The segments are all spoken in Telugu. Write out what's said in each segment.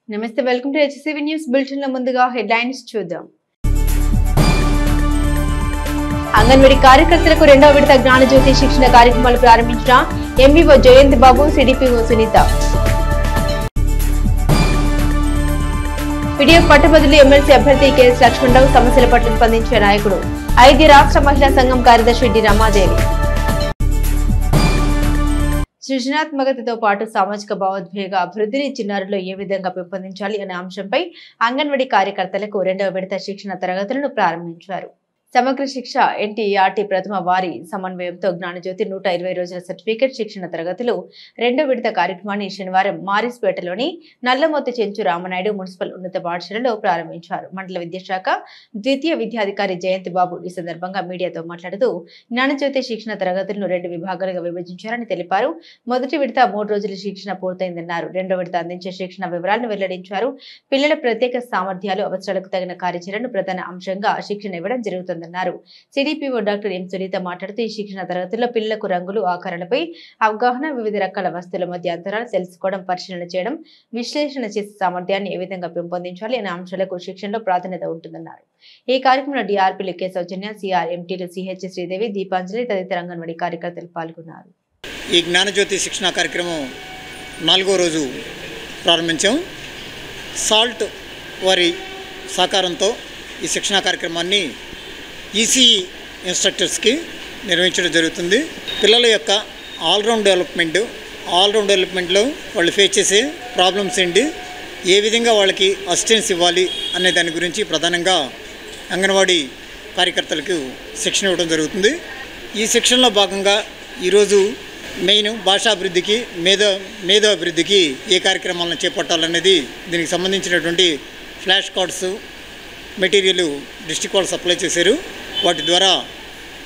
నమస్తే welcome to HCV news bulletin లో ముందుగా హెడ్లైన్స్ చూద్దాం. అంగన్వాడీ కార్యకర్తలకు రెండవ విడత జ్ఞానజ్యోతి శిక్షణ కార్యక్రమాలు ప్రారంభించిన ఎంవీఓ జయంత్ బాబు, సిడిపిఓ సునీత. పీడీఎఫ్ పట్టభద్రులు ఎమ్మెల్సీ అభ్యర్థి కెఎస్ లక్ష్మణరావు సమస్యల పట్ల స్పందించే నాయకుడు. ఐది రాష్ట్ర మహిళా సంఘం కార్యదర్శి డి రమాదేవి. సృజనాత్మకతతో పాటు సామాజిక భావోద్వేగ అభివృద్ధిని చిన్నారుల్లో ఏ విధంగా పెంపొందించాలి అనే అంశంపై అంగన్వాడీ కార్యకర్తలకు రెండవ విడత శిక్షణ తరగతులను ప్రారంభించారు. సమగ్ర శిక్ష ఎన్టీఆర్టీ ప్రథమ వారి సమన్వయంతో జ్ఞానజ్యోతి 120 రోజుల సర్టిఫికెట్ శిక్షణ తరగతులు రెండో విడత కార్యక్రమాన్ని శనివారం మారిస్పేటలోని నల్లమోతి చెంచు రామనాయుడు మున్సిపల్ ఉన్నత పాఠశాలలో ప్రారంభించారు. మండల విద్యాశాఖ ద్వితీయ విద్యాధికారి జయంత్ బాబు ఈ సందర్భంగా మీడియాతో మాట్లాడుతూ జ్ఞానజ్యోతి శిక్షణ తరగతులను 2 విభాగాలుగా విభజించారని తెలిపారు. మొదటి విడత 3 రోజుల శిక్షణ పూర్తయిందన్నారు. రెండో విడత అందించే శిక్షణ వివరాలను వెల్లడించారు. పిల్లల ప్రత్యేక సామర్థ్యాలు, అవసరాలకు తగిన కార్యాచరణను ప్రధాన అంశంగా శిక్షణ ఇవ్వడం జరుగుతుంది. సిడిపిఓ డాక్టర్ ఎం సునీత మాట్లాడుతూ ఈ శిక్షణ తరగతుల్లో పిల్లలకు రంగులు, ఆకారాలపై అవగాహన, వివిధ రకాల వస్తువుల మధ్య అంతరాలు తెలుసుకోవడం, పరిశీలన చేయడం, విశ్లేషణ చేసే సామర్థ్యాన్ని ఏ విధంగా పెంపొందించాలి అనే అంశాలకు శిక్షణలో ప్రాధాన్యత ఉంటుందన్నారు. ఈ కార్యక్రమంలో డిఆర్పీలు కె సౌజన్య, సిఆర్ ఎంటీలు సిహెచ్ శ్రీదేవి, దీపాంజలి తదితర అంగన్వాడీ కార్యకర్తలు పాల్గొన్నారు. ఈ జ్ఞానజ్యోతి శిక్షణ కార్యక్రమం 4వ రోజు ప్రారంభించాం. సాల్ట్ వారి సహకారంతో ఈ శిక్షణ కార్యక్రమాన్ని ఈసీఈ ఇన్స్ట్రక్టర్స్కి నిర్వహించడం జరుగుతుంది. పిల్లల యొక్క ఆల్రౌండ్ డెవలప్మెంట్లో వాళ్ళు ఫేస్ చేసే ప్రాబ్లమ్స్ ఏంటి, ఏ విధంగా వాళ్ళకి అసిస్టెన్స్ ఇవ్వాలి అనే దాని గురించి ప్రధానంగా అంగన్వాడీ కార్యకర్తలకు శిక్షణ ఇవ్వడం జరుగుతుంది. ఈ శిక్షణలో భాగంగా ఈరోజు మెయిన్ భాషాభివృద్ధికి, మేధో అభివృద్ధికి ఏ కార్యక్రమాలను చేపట్టాలనేది దీనికి సంబంధించినటువంటి ఫ్లాష్ కార్డ్స్ మెటీరియల్ డిస్ట్రిక్ట్ వాళ్ళు సప్లై చేశారు. వాటి ద్వారా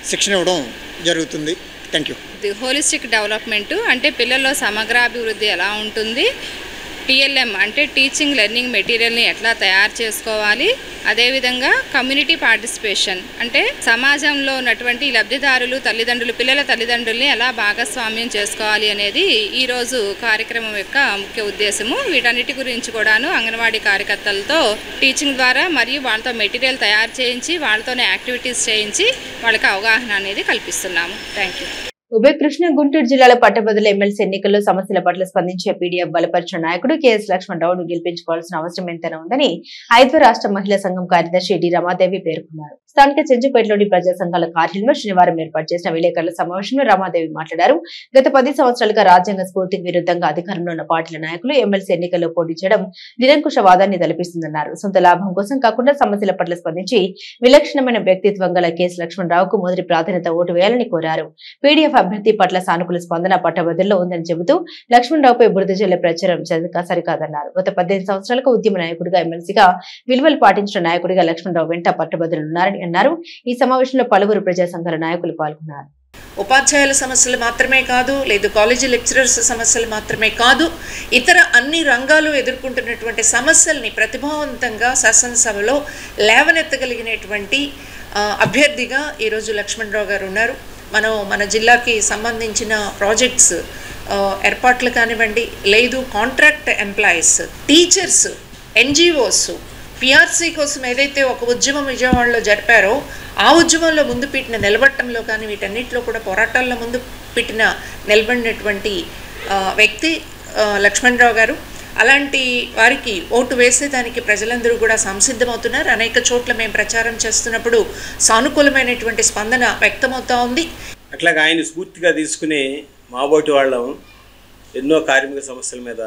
శిక్షణ ఇవ్వడం జరుగుతుంది. Thank you. హోలిస్టిక్ డెవలప్మెంట్ అంటే పిల్లల్లో సమగ్రాభివృద్ధి ఎలా ఉంటుంది, టీఎల్ఎం అంటే టీచింగ్ లెర్నింగ్ మెటీరియల్ని ఎట్లా తయారు చేసుకోవాలి, అదేవిధంగా కమ్యూనిటీ పార్టిసిపేషన్ అంటే సమాజంలో ఉన్నటువంటి లబ్ధిదారులు, తల్లిదండ్రులు, పిల్లల తల్లిదండ్రుల్ని ఎలా భాగస్వామ్యం చేసుకోవాలి అనేది ఈరోజు కార్యక్రమం యొక్క ముఖ్య ఉద్దేశము. వీటన్నిటి గురించి కూడాను అంగన్వాడీ కార్యకర్తలతో టీచింగ్ ద్వారా మరియు వాళ్ళతో మెటీరియల్ తయారు చేయించి వాళ్ళతోనే యాక్టివిటీస్ చేయించి వాళ్ళకి అవగాహన అనేది కల్పిస్తున్నాము. Thank you. ఉభయ కృష్ణ గుంటూరు జిల్లాలో పట్టభద్రుల ఎమ్మెల్సీ ఎన్నికల్లో సమస్యల పట్ల స్పందించే పీడీఎఫ్ బలపరిచిన నాయకుడు కెఎస్ లక్ష్మణరావును గెలిపించుకోవాల్సిన అవసరం ఎంతైనా ఉందని ఐదో రాష్ట్ర మహిళా సంఘం కార్యదర్శి డి రమాదేవి పేర్కొన్నారు. స్థానిక చెంచుపేటలోని ప్రజా సంఘాల కార్యాలయంలో శనివారం ఏర్పాటు చేసిన విలేకరుల సమావేశంలో రమాదేవి మాట్లాడారు. గత 10 సంవత్సరాలుగా రాజ్యాంగ స్ఫూర్తికి విరుద్ధంగా అధికారంలో ఉన్న పార్టీల నాయకులు ఎమ్మెల్సీ ఎన్నికల్లో పోటీ చేయడం నిరంకుశవాదాన్ని తలపిస్తుందన్నారు. సొంత లాభం కోసం కాకుండా సమస్యల పట్ల స్పందించి విలక్షణమైన వ్యక్తిత్వం గల కెఎస్ లక్ష్మణరావుకు మొదటి ప్రాధాన్యత ఓటు వేయాలని కోరారు. పీడీఎఫ్ అభ్యర్థి పట్ల సానుకూల స్పందన పట్టభద్రుల్లో ఉందని చెబుతూ లక్ష్మణరావుపై బురద జల్లే ప్రచారం సరికాదన్నారు. గత 18 సంవత్సరాలుగా ఉద్యమ నాయకుడిగా, ఎమ్మెల్సీగా విలువలు పాటించిన నాయకుడిగా లక్ష్మణరావు వెంట పట్టభద్రులున్నారని అన్నారు. ఈ సమావేశంలో పలువురు ప్రజా సంఘాల నాయకులు పాల్గొన్నారు. ఉపాధ్యాయుల సమస్యలు మాత్రమే కాదు, లేదు కాలేజీ లెక్చరర్స్ సమస్యలు మాత్రమే కాదు, ఇతర అన్ని రంగాలు ఎదుర్కొంటున్నటువంటి సమస్యల్ని ప్రతిభావంతంగా శాసనసభలో లేవనెత్తగలిగినటువంటి అభ్యర్థిగా ఈరోజు లక్ష్మణరావు గారు ఉన్నారు. మన జిల్లాకి సంబంధించిన ప్రాజెక్ట్స్ ఏర్పాట్లు కానివ్వండి, లేదు contract employees, teachers, NGOs, PRC కోసం ఏదైతే ఒక ఉద్యమం విజయవాడలో జరిపారో ఆ ఉద్యమంలో ముందు పెట్టిన నిలబట్టంలో కానీ వీటన్నిటిలో కూడా పోరాటాల్లో ముందు పెట్టిన నిలబడినటువంటి వ్యక్తి లక్ష్మణరావు గారు. అలాంటి వారికి ఓటు వేసేదానికి ప్రజలందరూ కూడా సంసిద్ధమవుతున్నారు. అనేక చోట్ల మేము ప్రచారం చేస్తున్నప్పుడు సానుకూలమైనటువంటి స్పందన వ్యక్తమవుతూ ఉంది. అట్లాగా ఆయన స్ఫూర్తిగా తీసుకుని మాబోటి వాళ్ళం ఎన్నో కార్మిక సమస్యల మీద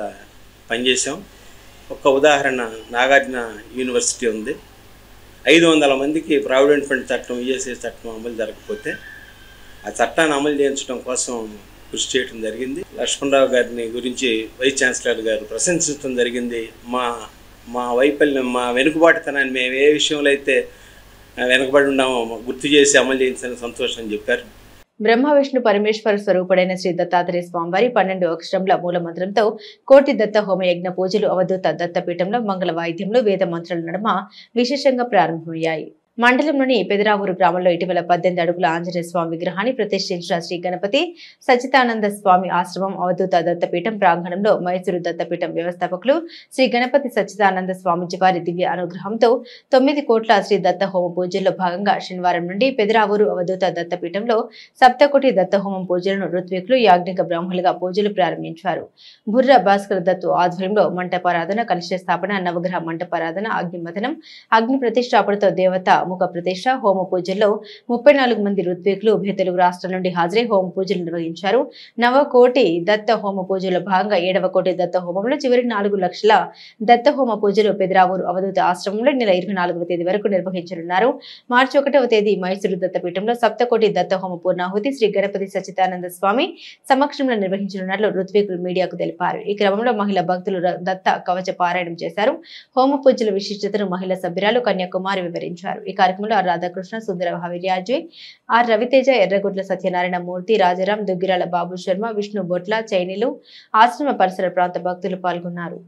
పనిచేసాం. ఒక ఉదాహరణ, నాగార్జున యూనివర్సిటీ ఉంది. 500 మందికి ప్రావిడెంట్ ఫండ్ చట్టం, ఈఎస్ఐ చట్టం అమలు జరగకపోతే ఆ చట్టాన్ని అమలు చేయించడం కోసం కృషి చేయడం జరిగింది. లక్ష్మణరావు గారిని గురించి వైస్ ఛాన్సలర్ గారు ప్రశంసించడం జరిగింది. మా వైఫల్యం, మా వెనుకబాటుతనాన్ని మేము ఏ విషయంలో అయితే వెనుకబడి ఉన్నామో గుర్తు చేసి అమలు చేయించిన సంతోషం చెప్పారు. బ్రహ్మ విష్ణు పరమేశ్వర స్వరూపుడైన శ్రీ దత్తాత్రేయ స్వామివారి 12 అక్షరముల మూల మంత్రంతో కోటి దత్త హోమ యజ్ఞ పూజలు అవధూత దత్తపీఠంలో మంగళ వాయిద్యంలో వేద మంత్రాల నడుమ విశేషంగా ప్రారంభమయ్యాయి. మండలంలోని పెదరావూరు గ్రామంలో ఇటీవల 18 అడుగుల ఆంజనేయ స్వామి విగ్రహాన్ని ప్రతిష్ఠించిన శ్రీ గణపతి సచ్చిదానంద స్వామి ఆశ్రమం అవధూత దత్తపీఠం ప్రాంగణంలో మైసూరు దత్తపీఠం వ్యవస్థాపకులు శ్రీ గణపతి సచ్చిదానంద స్వామిజీ వారి దివ్య అనుగ్రహంతో 9 కోట్ల శ్రీ దత్త హోమ పూజల్లో భాగంగా శనివారం నుండి పెదరావూరు అవధూత దత్తపీఠంలో సప్తకోటి దత్త హోమం పూజలను ఋత్వికులు యాజ్ఞిక బ్రాహ్మణులుగా పూజలు ప్రారంభించారు. బుర్ర భాస్కర్ దత్తు ఆధ్వర్యంలో మంటపారాధన, కలశ స్థాపన, నవగ్రహ మంటపారాధన, అగ్నిమథనం, అగ్ని ప్రతిష్టాపనతో దేవత ముఖ ప్రతిష్ట, హోమ పూజల్లో 34 మంది ఋత్వికులు ఉభయ తెలుగు రాష్ట్రాల నుండి హాజరై హోమ పూజలు నిర్వహించారు. నవకోటి దత్త హోమ పూజలో భాగంగా 7వ కోటి దత్త హోమంలో చివరి 4 లక్షల దత్త హోమ పూజలు పెదరావూరు అవధూత ఆశ్రమంలో నెల 24వ తేదీ వరకు నిర్వహించనున్నారు. మార్చి 1వ తేదీ మైసూరు దత్తపీఠంలో సప్తకోటి దత్త హోమ పూర్ణాహుతి శ్రీ గణపతి సచ్చిదానంద స్వామి సమక్షంలో నిర్వహించనున్నట్లు ఋత్వికులు మీడియాకు తెలిపారు. ఈ క్రమంలో మహిళా భక్తులు దత్త కవచ పారాయణం చేశారు. హోమ పూజల విశిష్టతను మహిళా సభ్యురాలు కన్యాకుమారి వివరించారు. ఈ కార్యక్రమంలో ఆర్ రాధాకృష్ణ, సుందర హవిర్యాజీ, ఆర్ రవితేజ, ఎర్రగుడ్ల సత్యనారాయణ మూర్తి, రాజారాం, దుగ్గిరాల బాబు శర్మ, విష్ణు బొట్ల, చైనీలు, ఆశ్రమ పరిసర ప్రాంత భక్తులు పాల్గొన్నారు.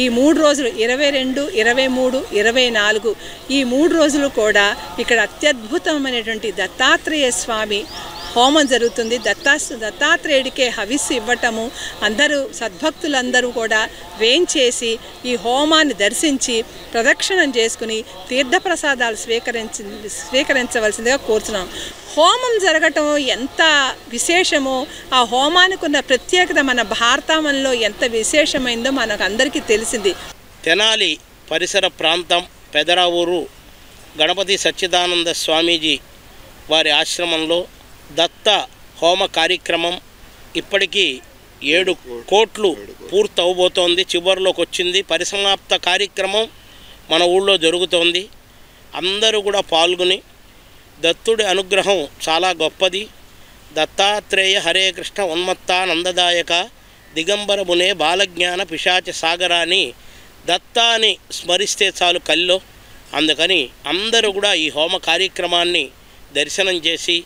ఈ 3 రోజులు 22, 23, 24 ఈ 3 రోజులు కూడా ఇక్కడ అత్యద్భుతమైనటువంటి దత్తాత్రేయ స్వామి హోమం జరుగుతుంది. దత్తాత్రేయుడికే హవిస్సు ఇవ్వటము, అందరూ సద్భక్తులందరూ కూడా వేంచేసి ఈ హోమాన్ని దర్శించి ప్రదక్షిణం చేసుకుని తీర్థప్రసాదాలు స్వీకరించవలసిందిగా కోరుతున్నాం. హోమం జరగటం ఎంత విశేషమో, ఆ హోమానికి ఉన్న ప్రత్యేకత మన భారతంలో ఎంత విశేషమైందో మనకు అందరికీ తెలిసింది. తెనాలి పరిసర ప్రాంతం పెదరావూరు గణపతి సచ్చిదానంద స్వామీజీ వారి ఆశ్రమంలో దత్త హోమ కార్యక్రమం ఇప్పటికీ 7 కోట్లు పూర్తవబోతోంది, చివరిలోకి వచ్చింది. పరిసమాప్త కార్యక్రమం మన ఊళ్ళో జరుగుతోంది. అందరూ కూడా పాల్గొని దత్తుడి అనుగ్రహం చాలా గొప్పది. దత్తాత్రేయ హరే కృష్ణ ఉన్మత్తానందదాయక దిగంబర మునే బాలజ్ఞాన పిశాచ సాగరాన్ని దత్తాని స్మరిస్తే చాలు కల్లో. అందుకని అందరూ కూడా ఈ హోమ కార్యక్రమాన్ని దర్శనం చేసి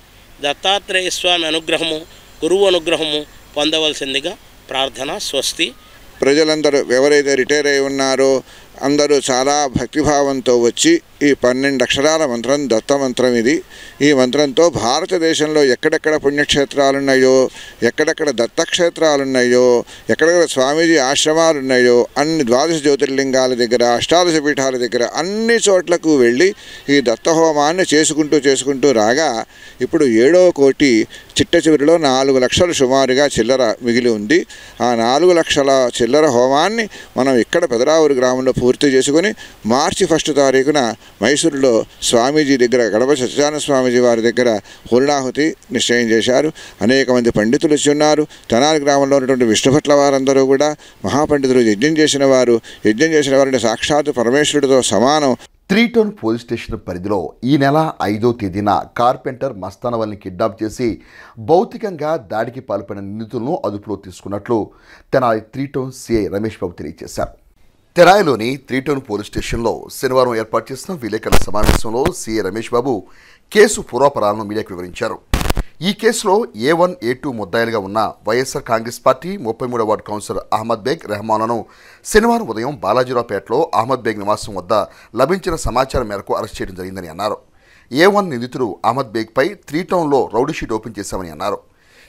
దత్తాత్రేయ స్వామి అనుగ్రహము, గురువు అనుగ్రహము పొందవలసిందిగా ప్రార్థన. స్వస్తి. ప్రజలందరూ ఎవరైతే రిటైర్ అయి ఉన్నారో అందరూ చాలా భక్తిభావంతో వచ్చి ఈ 12 అక్షరాల మంత్రం దత్త మంత్రం ఇది. ఈ మంత్రంతో భారతదేశంలో ఎక్కడెక్కడ పుణ్యక్షేత్రాలున్నాయో, ఎక్కడెక్కడ దత్తక్షేత్రాలున్నాయో, ఎక్కడెక్కడ స్వామీజీ ఆశ్రమాలు ఉన్నాయో అన్ని 12 జ్యోతిర్లింగాల దగ్గర, అష్టాదశ పీఠాల దగ్గర అన్ని చోట్లకు వెళ్ళి ఈ దత్తహోమాన్ని చేసుకుంటూ రాగా ఇప్పుడు 7వ కోటి చిట్ట చివరిలో 4 లక్షలు సుమారుగా చిల్లర మిగిలి ఉంది. ఆ 4 లక్షల చిల్లర హోమాన్ని మనం ఇక్కడ పెదరావూరు గ్రామంలో పూర్తి చేసుకుని మార్చి 1 తారీఖున మైసూరులో స్వామీజీ దగ్గర, గణపతి సత్యనారాయణ స్వామీజీ వారి దగ్గర పూర్ణాహుతి నిశ్చయం చేశారు. అనేక మంది పండితులు వచ్చి ఉన్నారు. తెనాలి గ్రామంలో ఉన్నటువంటి విష్ణుభట్ల వారందరూ కూడా మహాపండితులు. యజ్ఞం చేసిన వారిని సాక్షాత్ పరమేశ్వరుడితో సమానం. 3 టౌన్ పోలీస్ స్టేషన్ పరిధిలో ఈ నెల 5వ తేదీన కార్పెంటర్ మస్తానవల్ని కిడ్నాప్ చేసి భౌతికంగా దాడికి పాల్పడిన నిందితులను అదుపులో తీసుకున్నట్లు తెనాలి 3 టౌన్ సిఐ రమేష్ బాబు తెలియజేశారు. తెనాలిలోని 3 టౌన్ పోలీస్ స్టేషన్లో శనివారం ఏర్పాటు చేసిన విలేకరుల సమావేశంలో సిఐ రమేష్ బాబు కేసు పూర్వాపరాలను మీడియాకు వివరించారు. ఈ కేసులో A1, A2 ముద్దాయిలుగా ఉన్న వైఎస్ఆర్ కాంగ్రెస్ పార్టీ 33వ వార్డు కౌన్సిలర్ అహ్మద్ బేగ్ రెహమాన్లను శనివారం ఉదయం బాలాజీరావుపేటలో అహ్మద్ బేగ్ నివాసం వద్ద లభించిన సమాచారం మేరకు అరెస్ట్ చేయడం జరిగిందని అన్నారు. A1 నిందితుడు అహ్మద్ బేగ్పై 3 టౌన్లో రౌడీ షీట్ ఓపెన్ చేశామని అన్నారు.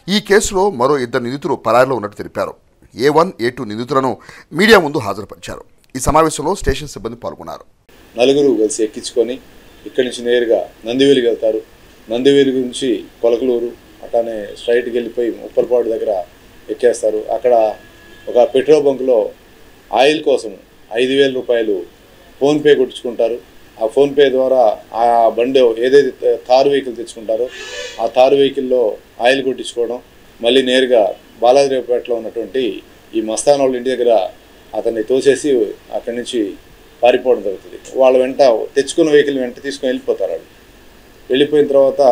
ఈ కేసులో మరో 2 నిందితులు పరారిలో ఉన్నట్టు తెలిపారు. A1, A2 నిందితులను మీడియా ముందు హాజరుపరిచారు. ఈ సమావేశంలో స్టేషన్ సిబ్బంది పాల్గొన్నారు. 4 కలిసి ఎక్కించుకొని ఇక్కడి నుంచి నేరుగా నందివేలికి వెళ్తారు. నందివేలి నుంచి కొలకలూరు అట్లానే స్ట్రైట్కి వెళ్ళిపోయి ఉప్పలపాడు దగ్గర ఎక్కేస్తారు. అక్కడ ఒక పెట్రోల్ బంకులో ఆయిల్ కోసం 5,000 రూపాయలు ఫోన్పే కొట్టించుకుంటారు. ఆ ఫోన్పే ద్వారా ఆ బండి ఏదైతే తారు వెహికల్ తెచ్చుకుంటారో ఆ తారు వెహికల్లో ఆయిల్ కొట్టించుకోవడం, మళ్ళీ నేరుగా బాలాజీరావుపేటలో ఉన్నటువంటి ఈ మస్తాన్ వాళ్ళ ఇంటి దగ్గర అతన్ని తోసేసి అక్కడి నుంచి పారిపోవడం జరుగుతుంది. వాళ్ళ వెంట తెచ్చుకున్న వెహికల్ వెంట తీసుకొని వెళ్ళిపోతారు. వాళ్ళు వెళ్ళిపోయిన తర్వాత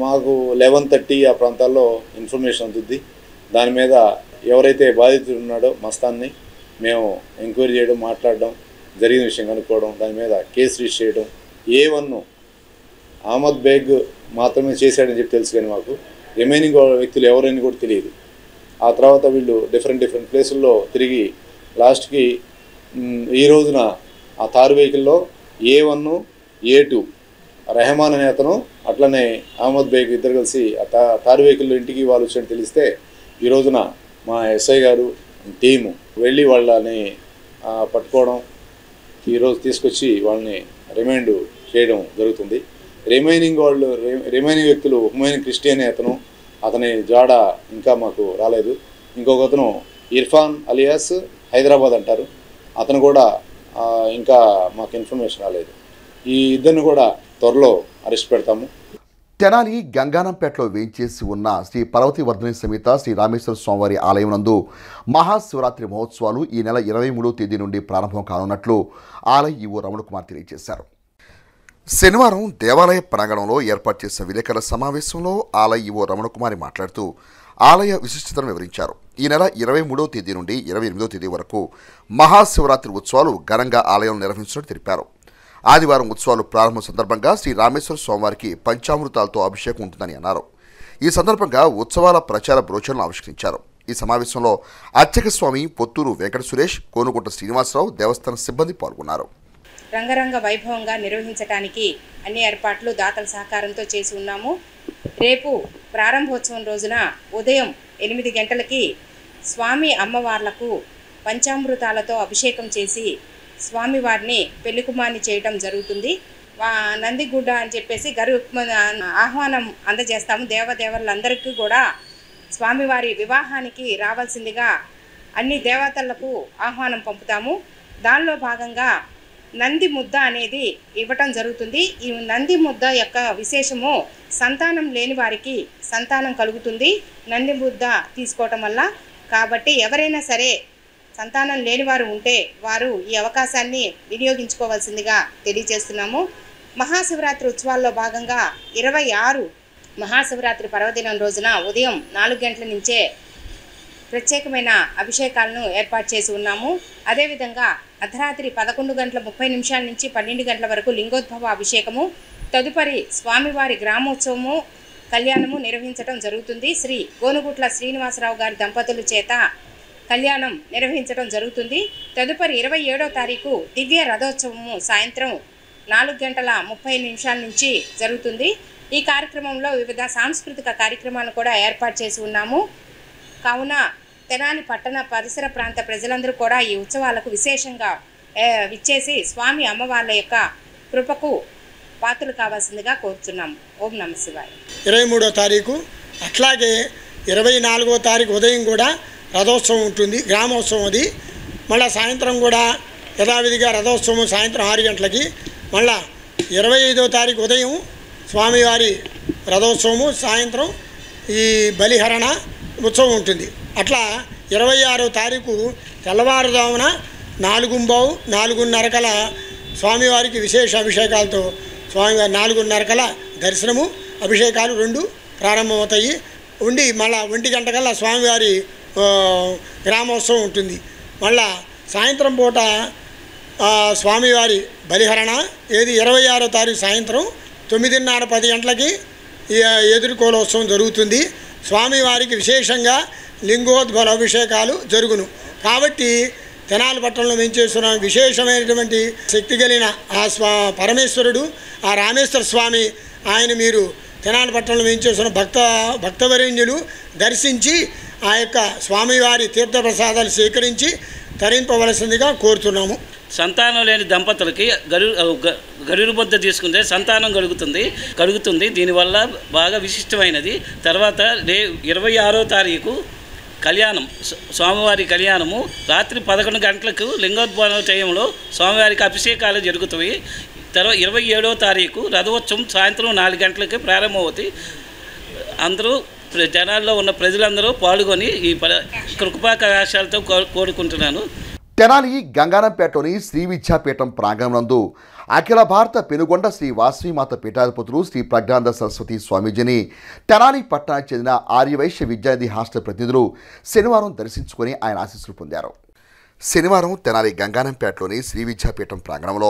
మాకు 11:30 ఆ ప్రాంతాల్లో ఇన్ఫర్మేషన్ అందుద్ది. దాని మీద ఎవరైతే బాధితుడు ఉన్నాడో మస్తాన్ని మేము ఎంక్వైరీ చేయడం, మాట్లాడడం, జరిగిన విషయం కనుక్కోవడం, దాని మీద కేసు రిజిస్టర్ చేయడం. A1 అహ్మద్ బేగ్ మాత్రమే చేశాడని చెప్పి తెలుసు, కానీ మాకు రిమైనింగ్ వ్యక్తులు ఎవరని కూడా తెలియదు. ఆ తర్వాత వీళ్ళు డిఫరెంట్ ప్లేసుల్లో తిరిగి లాస్ట్కి ఈ రోజున ఆ తారు వెహికల్లో A1 A2 రెహమాన్ అనే అతను అట్లనే అహ్మద్ బేగ్ ఇద్దరు కలిసి ఆ తారు వెహికల్లో ఇంటికి వాళ్ళు వచ్చినట్టు తెలిస్తే ఈ రోజున మా ఎస్ఐ గారు టీము వెళ్ళి వాళ్ళని పట్టుకోవడం, ఈరోజు తీసుకొచ్చి వాళ్ళని రిమైండ్ చేయడం జరుగుతుంది. రిమైనింగ్ వ్యక్తులు హుమైన్ క్రిస్టియన్ అతని జాడ ఇంకా మాకు రాలేదు. ఇంకొక అతను ఇర్ఫాన్ అలియాస్ హైదరాబాద్ అంటారు, అతను కూడా ఇంకా మాకు ఇన్ఫర్మేషన్ రాలేదు. ఈ ఇద్దరిని కూడా త్వరలో అరెస్ట్ పెడతాము. తెనాలి గంగానంపేటలో వేయించేసి ఉన్న శ్రీ పర్వతీవర్ధని సమేత శ్రీ రామేశ్వర స్వామివారి ఆలయం నందు మహాశివరాత్రి మహోత్సవాలు ఈ నెల 23వ తేదీ నుండి ప్రారంభం కానున్నట్లు ఆలయ ఈవో రమణ కుమార్ తెలియజేశారు. శనివారం దేవాలయ ప్రాంగణంలో ఏర్పాటు చేసిన విలేకరుల సమావేశంలో ఆలయ ఈవో రమణ కుమారి మాట్లాడుతూ ఆలయ విశిష్టతను వివరించారు. ఈ నెల 23వ తేదీ నుండి 28వ తేదీ వరకు మహాశివరాత్రి ఉత్సవాలు ఘనంగా ఆలయం నిర్వహించినట్టు తెలిపారు. ఆదివారం ఉత్సవాలు ప్రారంభం సందర్భంగా శ్రీ రామేశ్వర స్వామివారికి పంచామృతాలతో అభిషేకం ఉంటుందని అన్నారు. ఈ సందర్భంగా ఉత్సవాల ప్రచార బ్రోచర్లను ఆవిష్కరించారు. ఈ సమావేశంలో అర్చక స్వామి పొత్తూరు వెంకట సురేష్, కోనుగుంట శ్రీనివాసరావు దేవస్థాన సిబ్బంది పాల్గొన్నారు. రంగరంగ వైభవంగా నిర్వహించడానికి అన్ని ఏర్పాట్లు దాతల సహకారంతో చేసి ఉన్నాము. రేపు ప్రారంభోత్సవం రోజున ఉదయం 8 గంటలకి స్వామి అమ్మవార్లకు పంచామృతాలతో అభిషేకం చేసి స్వామివారిని పెళ్లికుమార్ని చేయటం జరుగుతుంది. నందిగుడ్డ అని చెప్పేసి ఆహ్వానం అందజేస్తాము. దేవదేవరులందరికీ కూడా స్వామివారి వివాహానికి రావాల్సిందిగా అన్ని దేవతలకు ఆహ్వానం పంపుతాము. దానిలో భాగంగా నంది ముద్ద అనేది ఇవ్వటం జరుగుతుంది. ఈ నంది ముద్ద యొక్క విశేషము సంతానం లేని వారికి సంతానం కలుగుతుంది నంది ముద్ద తీసుకోవటం వల్ల. కాబట్టి ఎవరైనా సరే సంతానం లేని వారు ఉంటే వారు ఈ అవకాశాన్ని వినియోగించుకోవాల్సిందిగా తెలియజేస్తున్నాము. మహాశివరాత్రి ఉత్సవాల్లో భాగంగా 26 మహాశివరాత్రి పర్వదినం రోజున ఉదయం 4 గంటల నుంచే ప్రత్యేకమైన అభిషేకాలను ఏర్పాటు చేసి ఉన్నాము. అదేవిధంగా అర్ధరాత్రి 11:30 నుంచి 12 గంటల వరకు లింగోద్భవ అభిషేకము, తదుపరి స్వామివారి గ్రామోత్సవము కళ్యాణము నిర్వహించడం జరుగుతుంది. శ్రీ గోనుగుట్ల శ్రీనివాసరావు గారి దంపతుల చేత కళ్యాణం నిర్వహించడం జరుగుతుంది. తదుపరి 27వ తారీఖు దివ్య రథోత్సవము సాయంత్రం 4:30 నుంచి జరుగుతుంది. ఈ కార్యక్రమంలో వివిధ సాంస్కృతిక కార్యక్రమాలను కూడా ఏర్పాటు చేసి ఉన్నాము. కావున తెనాలి పట్టణ పరిసర ప్రాంత ప్రజలందరూ కూడా ఈ ఉత్సవాలకు విశేషంగా విచ్చేసి స్వామి అమ్మవార్ల యొక్క కృపకు పాత్రలు కావాల్సిందిగా కోరుతున్నాము. ఓం నమః శివాయ. 23వ తారీఖు అట్లాగే 24వ తారీఖు ఉదయం కూడా రథోత్సవం ఉంటుంది, గ్రామోత్సవం. అది మళ్ళీ సాయంత్రం కూడా యథావిధిగా రథోత్సవం సాయంత్రం 6 గంటలకి. మళ్ళీ 25వ తారీఖు ఉదయం స్వామివారి రథోత్సవము, సాయంత్రం ఈ బలిహరణ ఉత్సవం ఉంటుంది. అట్లా 26వ తారీఖు తెల్లవారుజామున 4:30 కల స్వామివారికి విశేష అభిషేకాలతో స్వామివారి 4:30 కల దర్శనము, అభిషేకాలు 2 ప్రారంభమవుతాయి. ఉండి మళ్ళీ 1 గంట కల్లా స్వామివారి గ్రామోత్సవం ఉంటుంది. మళ్ళా సాయంత్రం పూట స్వామివారి బలిహరణ 26వ తారీఖు సాయంత్రం 9:30-10 గంటలకి ఎదుర్కోలోత్సవం జరుగుతుంది. స్వామివారికి విశేషంగా లింగోద్భవ అభిషేకాలు జరుగును. కాబట్టి తెనాలి పట్టణంలో మేము చేస్తున్న విశేషమైనటువంటి శక్తి కలిగిన ఆ పరమేశ్వరుడు, ఆ రామేశ్వర స్వామి, ఆయన మీరు తెనాలి పట్టణంలో మేము చేస్తున్న భక్తవరేణ్యులు దర్శించి ఆ యొక్క స్వామివారి తీర్థప్రసాదాలు సేకరించి తరింపవలసిందిగా కోరుతున్నాము. సంతానం లేని దంపతులకి గరుడు బొద్ద తీసుకుంటే సంతానం కలుగుతుంది. దీనివల్ల బాగా విశిష్టమైనది. తర్వాత 26వ తారీఖు కళ్యాణం, స్వామివారి కళ్యాణము రాత్రి 11 గంటలకు లింగోద్భవ టైంలో స్వామివారికి అభిషేకాలు జరుగుతాయి. తర్వాత 27వ తారీఖు రథోత్సవం సాయంత్రం 4 గంటలకి ప్రారంభమవుతాయి. అందరూ జనాల్లో ఉన్న ప్రజలందరూ పాల్గొని ఈ కృపాకటాక్షాలతో కోరుకుంటున్నాను. తెనాలి గంగానంపేటలోని శ్రీ విద్యాపీఠం ప్రాంగణంనందు అఖిల భారత పెనుగొండ శ్రీ వాసవిమాత పీఠాధిపతులు శ్రీ ప్రజ్ఞానంద సరస్వతి స్వామీజీని తెనాలి పట్టణానికి చెందిన ఆర్యవైశ్య విద్యానిధి హాస్టల్ ప్రతినిధులు శనివారం దర్శించుకొని ఆయన ఆశీస్సులు పొందారు. శనివారం తెనాలి గంగానంపేటలోని శ్రీ విద్యాపీఠం ప్రాంగణంలో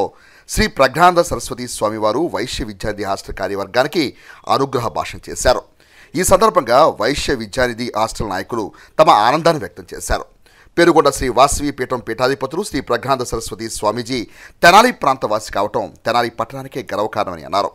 శ్రీ ప్రజ్ఞానంద సరస్వతి స్వామివారు వైశ్య విద్యానిధి హాస్టల్ కార్యవర్గానికి అనుగ్రహ భాషణ చేశారు. ఈ సందర్భంగా వైశ్య విద్యానిధి హాస్టల్ నాయకులు తమ ఆనందాన్ని వ్యక్తం చేశారు. పేరుగొండ శ్రీ వాసవి పీఠం పీఠాధిపతులు శ్రీ ప్రజ్ఞానంద సరస్వతి స్వామీజీ తెనాలి ప్రాంతవాసి కావటం తెనాలి పట్టణానికే గర్వకారణమని అన్నారు.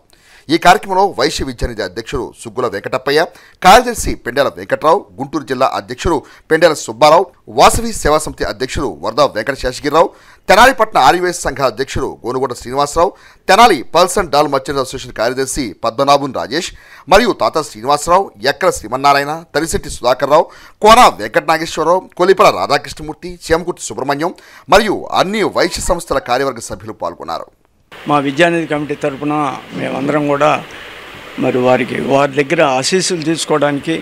ఈ కార్యక్రమంలో వైశ్య విద్యానిధి అధ్యక్షుడు సుగ్గుల వెంకటప్పయ్య, కార్యదర్శి పెండెల వెంకట్రావు, గుంటూరు జిల్లా అధ్యక్షుడు పెండెల సుబ్బారావు, వాసవి సేవా సమితి అధ్యక్షుడు వరద వెంకట శేషగిరిరావు, తెనాలి పట్టణ ఆర్యవైశ్య సంఘ అధ్యక్షుడు Gonugonda Srinivasarao, Tenali pulse and dal merchants association కార్యదర్శి పద్మనాభం రాజేష్ మరియు తాత శ్రీనివాసరావు, ఎక్కల శ్రీమన్నారాయణ, తరిశెట్టి సుధాకర్రావు, కోన వెంకట నాగేశ్వరరావు, కొలిపల రాధాకృష్ణమూర్తి, చేమకుర్తి సుబ్రహ్మణ్యం మరియు అన్ని వైశ్య సంస్థల కార్యవర్గ సభ్యులు పాల్గొన్నారు. మా విద్యానిధి కమిటీ తరఫున మేమందరం కూడా మరి వారి దగ్గర ఆశీస్సులు తీసుకోవడానికి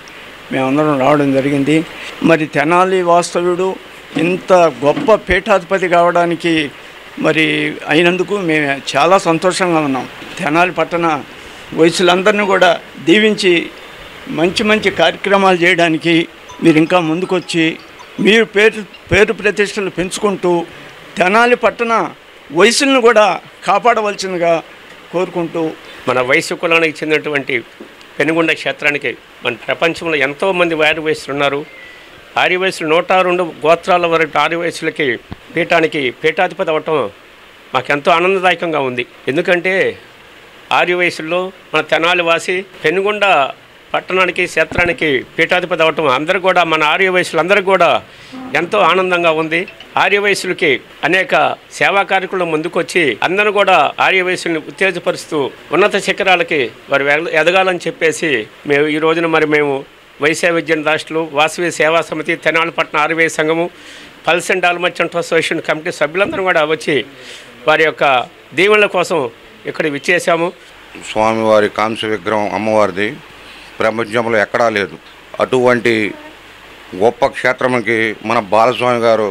మేమందరం రావడం జరిగింది. మరి తెనాలి వాస్తవ్యుడు ఇంత గొప్ప పీఠాధిపతి కావడానికి మరి అయినందుకు మేము చాలా సంతోషంగా ఉన్నాం. తెనాలి పట్టణ వయసులందరినీ కూడా దీవించి మంచి మంచి కార్యక్రమాలు చేయడానికి మీరు ఇంకా ముందుకొచ్చి మీరు పేరు ప్రతిష్టలు పెంచుకుంటూ తెనాలి పట్టణ వయసులను కూడా కాపాడవలసిందిగా కోరుకుంటూ మన వయసు కులానికి చెందినటువంటి పెనుగొండ క్షేత్రానికి మన ప్రపంచంలో ఎంతోమంది ఆర్యవైశ్యులు ఉన్నారు. ఆర్యవైశ్యులు 102 గోత్రాల వరకు ఆర్యవైశ్యులకి పీఠాధిపతి అవ్వటం మాకెంతో ఆనందదాయకంగా ఉంది. ఎందుకంటే ఆర్యవైశ్యుల్లో మన తెనాలి వాసి పెనుగొండ పట్టణానికి క్షేత్రానికి పీఠాధిపతి అవ్వటం అందరూ కూడా మన ఆర్యవైశ్యులందరికీ కూడా ఎంతో ఆనందంగా ఉంది. ఆర్యవైశ్యులకి అనేక సేవా కార్యక్రమాలు ముందుకొచ్చి అందరూ కూడా ఆర్యవైశ్యుల్ని ఉత్తేజపరుస్తూ ఉన్నత శిఖరాలకి వారు ఎదగాలని చెప్పేసి ఈ రోజున మేము వైశ్య విద్యానిధి హాస్టల్, వాసవి సేవా సమితి, తెనాలి పట్టణ ఆర్యవైశ్య సంఘము, pulse and dal merchants association committee సభ్యులందరూ కూడా వచ్చి వారి యొక్క దీవెనల కోసం ఇక్కడ విచ్చేసాము. స్వామివారి కాంస్య విగ్రహం అమ్మవారిది ప్రపంచంలో ఎక్కడా లేదు. అటువంటి గొప్ప క్షేత్రంకి మన బాలస్వామి గారు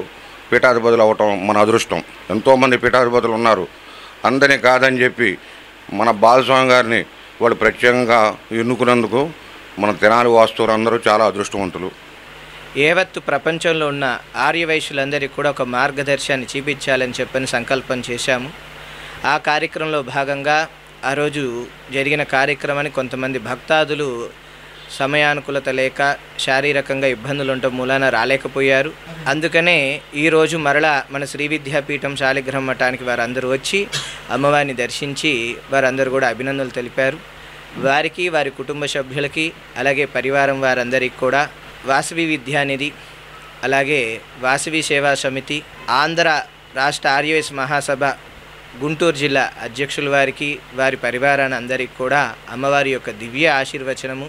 పీఠాధిపతులు అవ్వటం మన అదృష్టం. ఎంతోమంది పీఠాధిపతులు ఉన్నారు, అందరినీ కాదని చెప్పి మన బాలస్వామి గారిని వాళ్ళు ప్రత్యేకంగా ఎన్నుకున్నందుకు మన తెనాలి వాస్తువులు అందరూ చాలా అదృష్టవంతులు. యావత్తు ప్రపంచంలో ఉన్న ఆర్యవైశ్యులందరికీ కూడా ఒక మార్గదర్శనాన్ని చూపించాలని చెప్పని సంకల్పం చేశాము. ఆ కార్యక్రమంలో భాగంగా ఆ రోజు జరిగిన కార్యక్రమాన్ని కొంతమంది భక్తాదులు సమయానుకూలత లేక శారీరకంగా ఇబ్బందులు ఉండటం మూలాన రాలేకపోయారు. అందుకనే ఈరోజు మరలా మన శ్రీ విద్యాపీఠం శాలిగ్రామ మఠానికి వారందరూ వచ్చి అమ్మవారిని దర్శించి వారందరూ కూడా అభినందనలు తెలిపారు. వారికి, వారి కుటుంబ సభ్యులకి, అలాగే పరివారం వారందరికీ కూడా వాసవి విద్యానిధి, అలాగే వాసవి సేవా సమితి, ఆంధ్ర రాష్ట్ర ఆర్యవైశ్య మహాసభ గుంటూరు జిల్లా అధ్యక్షుల వారికి, వారి పరివారాన్ని అందరికీ కూడా అమ్మవారి యొక్క దివ్య ఆశీర్వచనము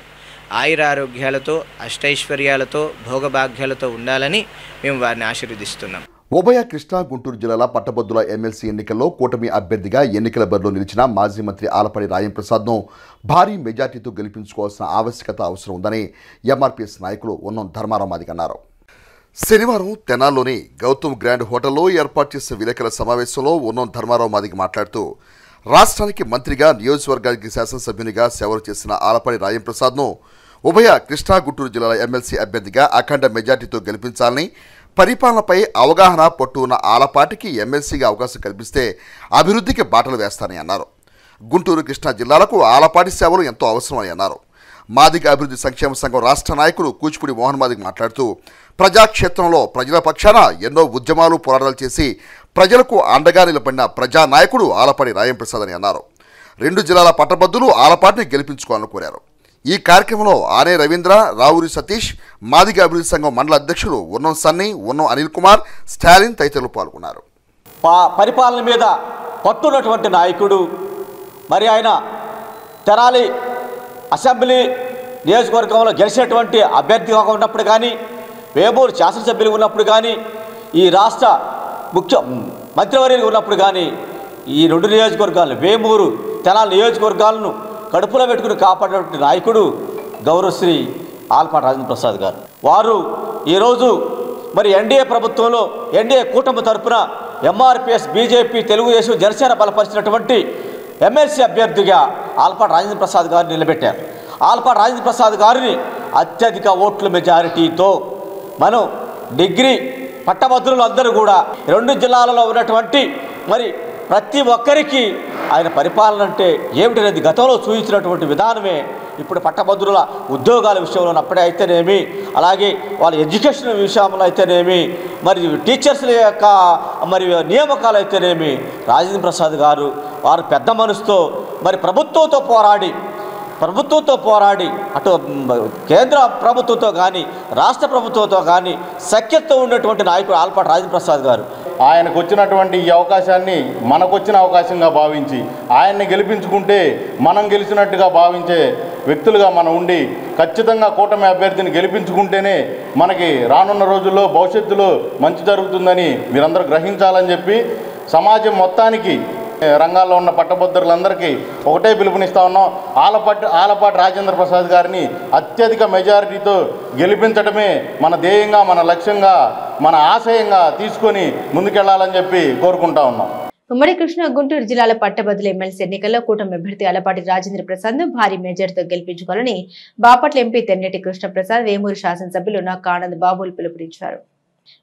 ఆయురారోగ్యాలతో, అష్టైశ్వర్యాలతో, భోగభాగ్యాలతో ఉండాలని మేము వారిని ఆశీర్వదిస్తున్నాం. ఉభయ కృష్ణా, గుంటూరు జిల్లాల పట్టభద్రుల ఎమ్మెల్సీ ఎన్నికల్లో కూటమి అభ్యర్థిగా ఎన్నికల బరిలో నిలిచిన మాజీ మంత్రి ఆలపాటి రాయంప్రసాద్ను భారీ మెజార్టీతో గెలిపించుకోవాల్సిన ఆవశ్యకత అవసరం ఉందని ఎంఆర్పీఎస్ నాయకులు ఉన్నం ధర్మారావు మాదిగ అన్నారు. శనివారం తెనాల్లోని గౌతమ్ గ్రాండ్ హోటల్లో ఏర్పాటు చేసిన విలేకరుల సమావేశంలో ఉన్నం ధర్మారావు మాదిగ మాట్లాడుతూ రాష్ట్రానికి మంత్రిగా, నియోజకవర్గానికి శాసనసభ్యునిగా సేవలు చేసిన ఆలపాటి రాయంప్రసాద్ను ఉభయ కృష్ణా, గుంటూరు జిల్లాల ఎమ్మెల్సీ అభ్యర్థిగా అఖండ మెజార్టీతో గెలిపించాలని, పరిపాలనపై అవగాహన పట్టు ఉన్న ఆలపాటికి ఎమ్మెల్సీగా అవకాశం కల్పిస్తే అభివృద్ధికి బాటలు వేస్తానని అన్నారు. గుంటూరు, కృష్ణా జిల్లాలకు ఆలపాటి సేవలు ఎంతో అవసరమని అన్నారు. మాదిగ అభివృద్ధి సంక్షేమ సంఘం రాష్ట్ర నాయకులు కూచిపూడి మోహన్ మాదిగ మాట్లాడుతూ ప్రజాక్షేత్రంలో ప్రజల పక్షాన ఎన్నో ఉద్యమాలు, పోరాటాలు చేసి ప్రజలకు అండగా నిలబడిన ప్రజానాయకుడు ఆలపాటి రాయంప్రసాద్ అని అన్నారు. 2 జిల్లాల పట్టభద్రులు ఆలపాటిని గెలిపించుకోవాలని కోరారు. ఈ కార్యక్రమంలో ఆనే రవీంద్ర, రావురి సతీష్, మాదిగ అభివృద్ధి సంఘం మండల అధ్యక్షులు ఉన్నం సన్నీ, ఉన్నం అనిల్ కుమార్, స్టాలిన్ తదితరులు పాల్గొన్నారు. పరిపాలన మీద పట్టున్నటువంటి నాయకుడు. మరి ఆయన తెనాలి అసెంబ్లీ నియోజకవర్గంలో గెలిచినటువంటి అభ్యర్థిగా ఉన్నప్పుడు కానీ, వేమూరు శాసనసభ్యులు ఉన్నప్పుడు కానీ, ఈ రాష్ట్ర ముఖ్య మంత్రివర్యులు ఉన్నప్పుడు కానీ ఈ 2 నియోజకవర్గాలను, వేమూరు, తెనాలి నియోజకవర్గాలను కడుపులో పెట్టుకుని కాపాడినటువంటి నాయకుడు గౌరవశ్రీ ఆలపాటి రాజేంద్రప్రసాద్ గారు. వారు ఈరోజు మరి ఎన్డీఏ ప్రభుత్వంలో, ఎన్డీఏ కూటమి తరఫున ఎంఆర్పీఎస్, బీజేపీ, తెలుగుదేశం, జనసేన బలపరిచినటువంటి ఎమ్మెల్సీ అభ్యర్థిగా ఆలపాటి రాజేంద్రప్రసాద్ గారిని నిలబెట్టారు. ఆలపాటి రాజేంద్రప్రసాద్ గారిని అత్యధిక ఓట్ల మెజారిటీతో మనం డిగ్రీ పట్టభద్రులు అందరూ కూడా 2 జిల్లాలలో ఉన్నటువంటి మరి ప్రతి ఒక్కరికి ఆయన పరిపాలన అంటే ఏమిటనేది గతంలో చూపించినటువంటి విధానమే ఇప్పుడు పట్టభద్రుల ఉద్యోగాల విషయంలో అప్పుడే అయితేనేమి, అలాగే వాళ్ళ ఎడ్యుకేషన్ విషయంలో అయితేనేమి, మరి టీచర్స్ల యొక్క మరి నియామకాలు అయితేనేమి, రాజేంద్ర ప్రసాద్ గారు వారు పెద్ద మనసుతో మరి ప్రభుత్వంతో పోరాడి అటు కేంద్ర ప్రభుత్వంతో కానీ రాష్ట్ర ప్రభుత్వంతో కానీ సఖ్యతతో ఉన్నటువంటి నాయకుడు ఆలపాటి రాజేంద్ర ప్రసాద్ గారు. ఆయనకు వచ్చినటువంటి ఈ అవకాశాన్ని మనకొచ్చిన అవకాశంగా భావించి ఆయన్ని గెలిపించుకుంటే మనం గెలిచినట్టుగా భావించే వ్యక్తులుగా మనం ఉండి ఖచ్చితంగా కూటమి అభ్యర్థిని గెలిపించుకుంటేనే మనకి రానున్న రోజుల్లో భవిష్యత్తులో మంచి జరుగుతుందని మీరందరూ గ్రహించాలని చెప్పి సమాజం మొత్తానికి రంగాల్లో ఉన్న పట్టభద్రులందరికీ ఒకటే పిలుపునిస్తా ఉన్నాం. ఆలపాటి రాజేంద్ర ప్రసాద్ గారిని అత్యధిక మెజారిటీతో గెలిపించడమే మన ధ్యేయంగా, మన లక్ష్యంగా, మన ఆశయంగా తీసుకొని ముందుకెళ్లాలని చెప్పి కోరుకుంటా ఉన్నాం. ఉమ్మడి కృష్ణా గుంటూరు జిల్లాల పట్టభద్రుల ఎమ్మెల్సీ ఎన్నికల్లో కూటమి అభ్యర్థి ఆలపాటి రాజేంద్ర ప్రసాద్ ను భారీ మెజార్టీతో గెలిపించుకోవాలని బాపట్ల ఎంపీ తెన్నేటి కృష్ణప్రసాద్, వేమూరు శాసనసభ్యులు నక్కా ఆనంద్ బాబులు పిలుపునిచ్చారు.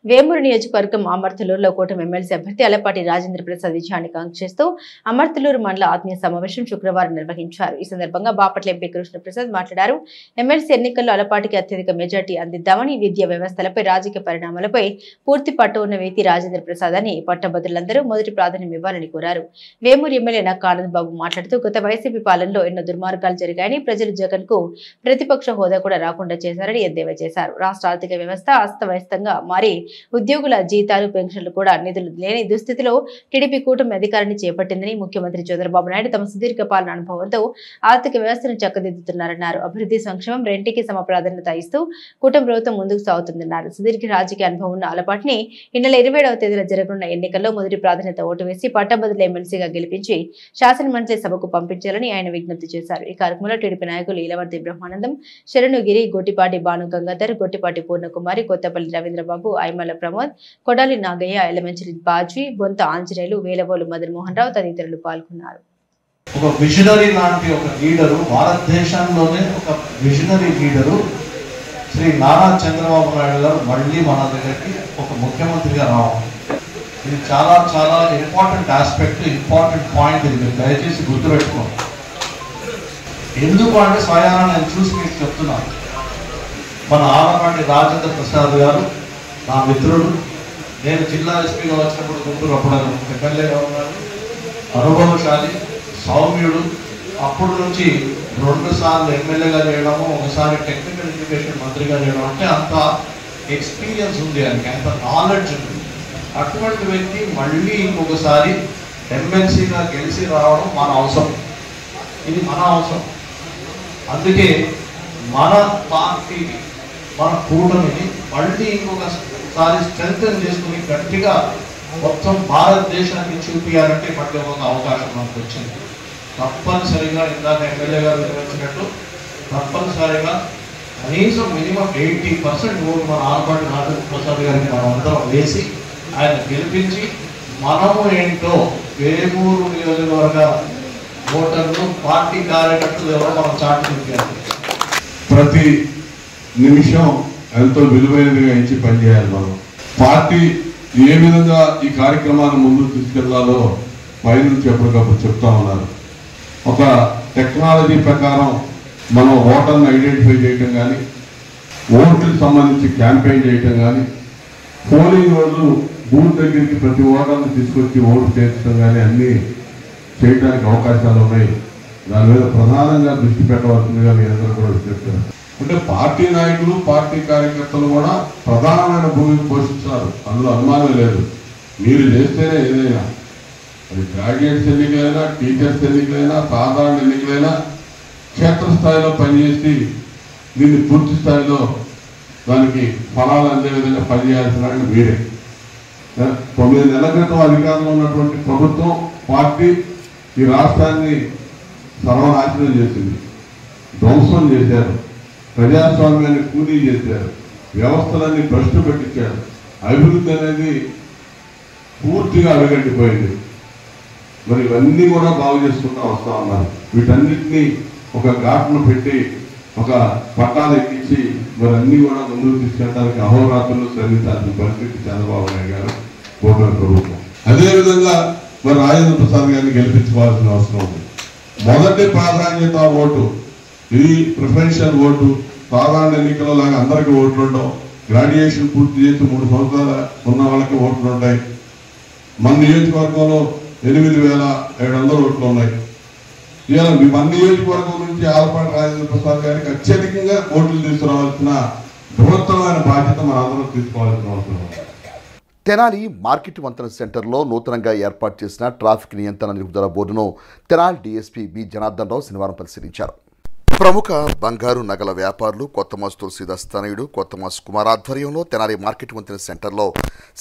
వేమూరు నియోజకవర్గం అమర్తలూరులో కూటమి ఎమ్మెల్సీ అభ్యర్థి ఆలపాటి రాజేంద్ర ప్రసాద్ విజయాన్ని కాంక్షిస్తూ అమర్తలూరు మండల ఆత్మీయ సమావేశం శుక్రవారం నిర్వహించారు. ఈ సందర్భంగా బాపట్ల ఎంపీ కృష్ణప్రసాద్ మాట్లాడారు. ఎమ్మెల్సీ ఎన్నికల్లో ఆలపాటికి అత్యధిక మెజార్టీ అందిద్దామని, విద్యా వ్యవస్థలపై, రాజకీయ పరిణామాలపై పూర్తి పట్టు ఉన్న వ్యక్తి రాజేంద్ర ప్రసాద్ అని పట్టభద్రులందరూ మొదటి ప్రాధాన్యం ఇవ్వాలని కోరారు. వేమూరు ఎమ్మెల్యే నక్కా ఆనంద్ బాబు మాట్లాడుతూ గత వైసీపీ పాలనలో ఎన్నో దుర్మార్గాలు జరిగాయని, ప్రజలు జగన్ కు ప్రతిపక్ష హోదా కూడా రాకుండా చేశారని ఎద్దేవా చేశారు. రాష్ట్ర ఆర్థిక వ్యవస్థ అస్తవ్యస్తంగా మారి ఉద్యోగుల జీతాలు, పెన్షన్లు కూడా నిధులు లేని దుస్థితిలో టీడీపీ కూటమి అధికారాన్ని చేపట్టిందని, ముఖ్యమంత్రి చంద్రబాబు నాయుడు తమ సుదీర్ఘ పాలన అనుభవంతో ఆర్థిక వ్యవస్థను చక్కదిద్దుతున్నారన్నారు. అభివృద్ధి, సంక్షేమం రెంటికి సమ ప్రాధాన్యత ఇస్తూ కూటమి ప్రభుత్వం ముందుకు సాగుతుందన్నారు. సుదీర్ఘ రాజకీయ అనుభవం ఉన్న ఆలపాటిని ఈ నెల 27వ తేదీన జరగనున్న ఎన్నికల్లో మొదటి ప్రాధాన్యత ఓటు వేసి పట్టభద్రుల ఎమ్మెల్సీగా గెలిపించి శాసనమండలి సభకు పంపించాలని ఆయన విజ్ఞప్తి చేశారు. ఈ కార్యక్రమంలో టీడీపీ నాయకులు ఈలవర్తి బ్రహ్మానందం, శరణుగిరి, గొట్టిపాటి భాను గంగాధర్, గొట్టిపాటి పూర్ణకుమారి, కొత్తపల్లి రవీంద్రబాబు, ఐమల ప్రమోద్, కొడాలి నాగయ్య, ఎలమంచిలి బాజీ, బొంత ఆంజనేయులు, వేలవోలు మదన్ మోహన్ రావు తదితరులు పాల్గొన్నారు. ఒక విజనరీ లాంటి ఒక లీడరు, భారతదేశంలోనే ఒక విజనరీ లీడరు శ్రీ నారా చంద్రబాబు నాయుడు గారు మళ్ళీ మన దగ్గరికి ఒక ముఖ్యమంత్రిగా రావాలి. ఇది చాలా చాలా ఇంపార్టెంట్ ఆస్పెక్ట్, ఇంపార్టెంట్ పాయింట్. ఇది మీరు దయచేసి గుర్తుపెట్టుకోండి. ఎందుకు అంటే స్వయాన నేను చూసి మీకు చెప్తున్నాను. మన ఆలపాటి రాజేంద్ర ప్రసాద్ గారు నా మిత్రుడు. నేను జిల్లా ఎస్పీగా వచ్చినప్పుడు గుంటూరు అప్పుడు ఎమ్మెల్యేగా ఉన్నాడు. అనుభవశాలి, సౌమ్యుడు. అప్పుడు నుంచి 2 సార్లు ఎమ్మెల్యేగా చేయడము, ఒకసారి టెక్నికల్ ఎడ్యుకేషన్ మంత్రిగా చేయడం అంటే అంత ఎక్స్పీరియన్స్ ఉంది, ఆయనకి అంత నాలెడ్జ్ ఉంది. అటువంటి వ్యక్తి మళ్ళీ ఇంకొకసారి ఎమ్మెల్సీగా గెలిచి రావడం మన అవసరం. ఇది మన అవసరం. అందుకే మన పార్టీని, మన కూటమిని మళ్ళీ ఇంకొకసారి స్ట్రెంథెన్ చేసుకుని గట్టిగా మొత్తం భారతదేశానికి చూపించాలంటే మళ్ళీ ఒక అవకాశం మనకు వచ్చింది. తప్పనిసరిగా ఇందాక ఎమ్మెల్యే గారు నిర్వహించినట్టు తప్పనిసరిగా కనీసం మినిమం 80% ఓటు మన ఆలపాటి రాజేంద్ర ప్రసాద్ గారికి మనం అందరం వేసి ఆయన గెలిపించి మనము ఏంటో వేమూరు నియోజకవర్గ ఓటర్లు, పార్టీ కార్యకర్తలు ఎవరో మనం చాటు చూపించాలి. ప్రతి నిమిషం ఎంతో విలువైనదిగా ఇచ్చి పనిచేయాలి. మనం పార్టీ ఏ విధంగా ఈ కార్యక్రమాన్ని ముందుకు తీసుకెళ్లాలో పైనుంచి ఎప్పటికప్పుడు చెప్తా ఉన్నారు. ఒక టెక్నాలజీ ప్రకారం మనం ఓటర్ని ఐడెంటిఫై చేయటం కానీ, ఓట్లకు సంబంధించి క్యాంపెయిన్ చేయటం కానీ, పోలింగ్ రోజు బూత్ దగ్గరికి ప్రతి ఓటర్ని తీసుకొచ్చి ఓటు చేర్చడం కానీ అన్నీ చేయడానికి అవకాశాలు ఉన్నాయి. దాని మీద ప్రధానంగా దృష్టి పెట్టవలసిందిగా మీ అందరూ కూడా చెప్తారు. అంటే పార్టీ నాయకులు, పార్టీ కార్యకర్తలు కూడా ప్రధానమైన భూమికి పోషిస్తారు, అందులో అనుమానం లేదు. మీరు చేస్తేనే ఏదైనా, అది గ్రాడ్యుయేట్స్ ఎన్నికలైనా, టీచర్స్ ఎన్నికలైనా, సాధారణ ఎన్నికలైనా క్షేత్రస్థాయిలో పనిచేసి దీన్ని పూర్తి స్థాయిలో దానికి ఫలాలు అందే విధంగా పనిచేయాల్సిన మీరే. 9 నెలల క్రితం అధికారంలో ఉన్నటువంటి ప్రభుత్వం, పార్టీ ఈ రాష్ట్రాన్ని సర్వనాశనం చేసింది, ధ్వంసం చేశారు, ప్రజాస్వామ్యాన్ని కూలీ చేశారు, వ్యవస్థలన్నీ భ్రష్టు పెట్టించారు. అభివృద్ధి అనేది పూర్తిగా అడుగంటిపోయింది. మరి ఇవన్నీ కూడా బాగు చేసుకుంటూ వస్తూ ఉన్నారు. వీటన్నిటినీ ఒక ఘాట్ను పెట్టి ఒక పట్టాలు ఎక్కించి మరి అన్నీ కూడా ముందుకు తీసుకెళ్ళడానికి అహోరాత్రులు శ్రమించాల్సిన పరిస్థితి చంద్రబాబు నాయుడు గారు కూటమి ప్రభుత్వం. అదేవిధంగా మరి రాజేంద్ర ప్రసాద్ గారిని గెలిపించుకోవాల్సిన అవసరం ఉంది. మొదటి ప్రాధాన్యత ఓటు, ఇది ప్రిఫరెన్షియల్ ఓటు. సాధారణ ఎన్నికల లాగా అందరికీ ఓట్లు ఉండవు. గ్రాడ్యుయేషన్ పూర్తి చేసి 3 సంవత్సరాలు ఉన్న వాళ్ళకి ఓట్లు ఉంటాయి. మన నియోజకవర్గంలో 8,700 ఓట్లు ఉన్నాయి. ఇవాళ మన నియోజకవర్గం నుంచి ఆలపాటి రాజేంద్ర ప్రసాద్ గారికి అత్యధికంగా ఓట్లు తీసుకురావాల్సిన బృహత్తరమైన బాధ్యత మనందరం తీసుకోవాల్సిన అవసరం ఉంది. తెనాలి మార్కెట్ వంతెన సెంటర్లో నూతనంగా ఏర్పాటు చేసిన ట్రాఫిక్ నియంత్రణ నిలుపుదల బోర్డును తెనాలి డీఎస్పీ బి జనార్దన్ రావు శనివారం పరిశీలించారు. ప్రముఖ బంగారు నగల వ్యాపారులు కొత్తమాస్ తులసీదాస్ తనయుడు కొత్తమాస్ కుమార్ ఆధ్వర్యంలో తెనాలి మార్కెట్ వంతెన సెంటర్లో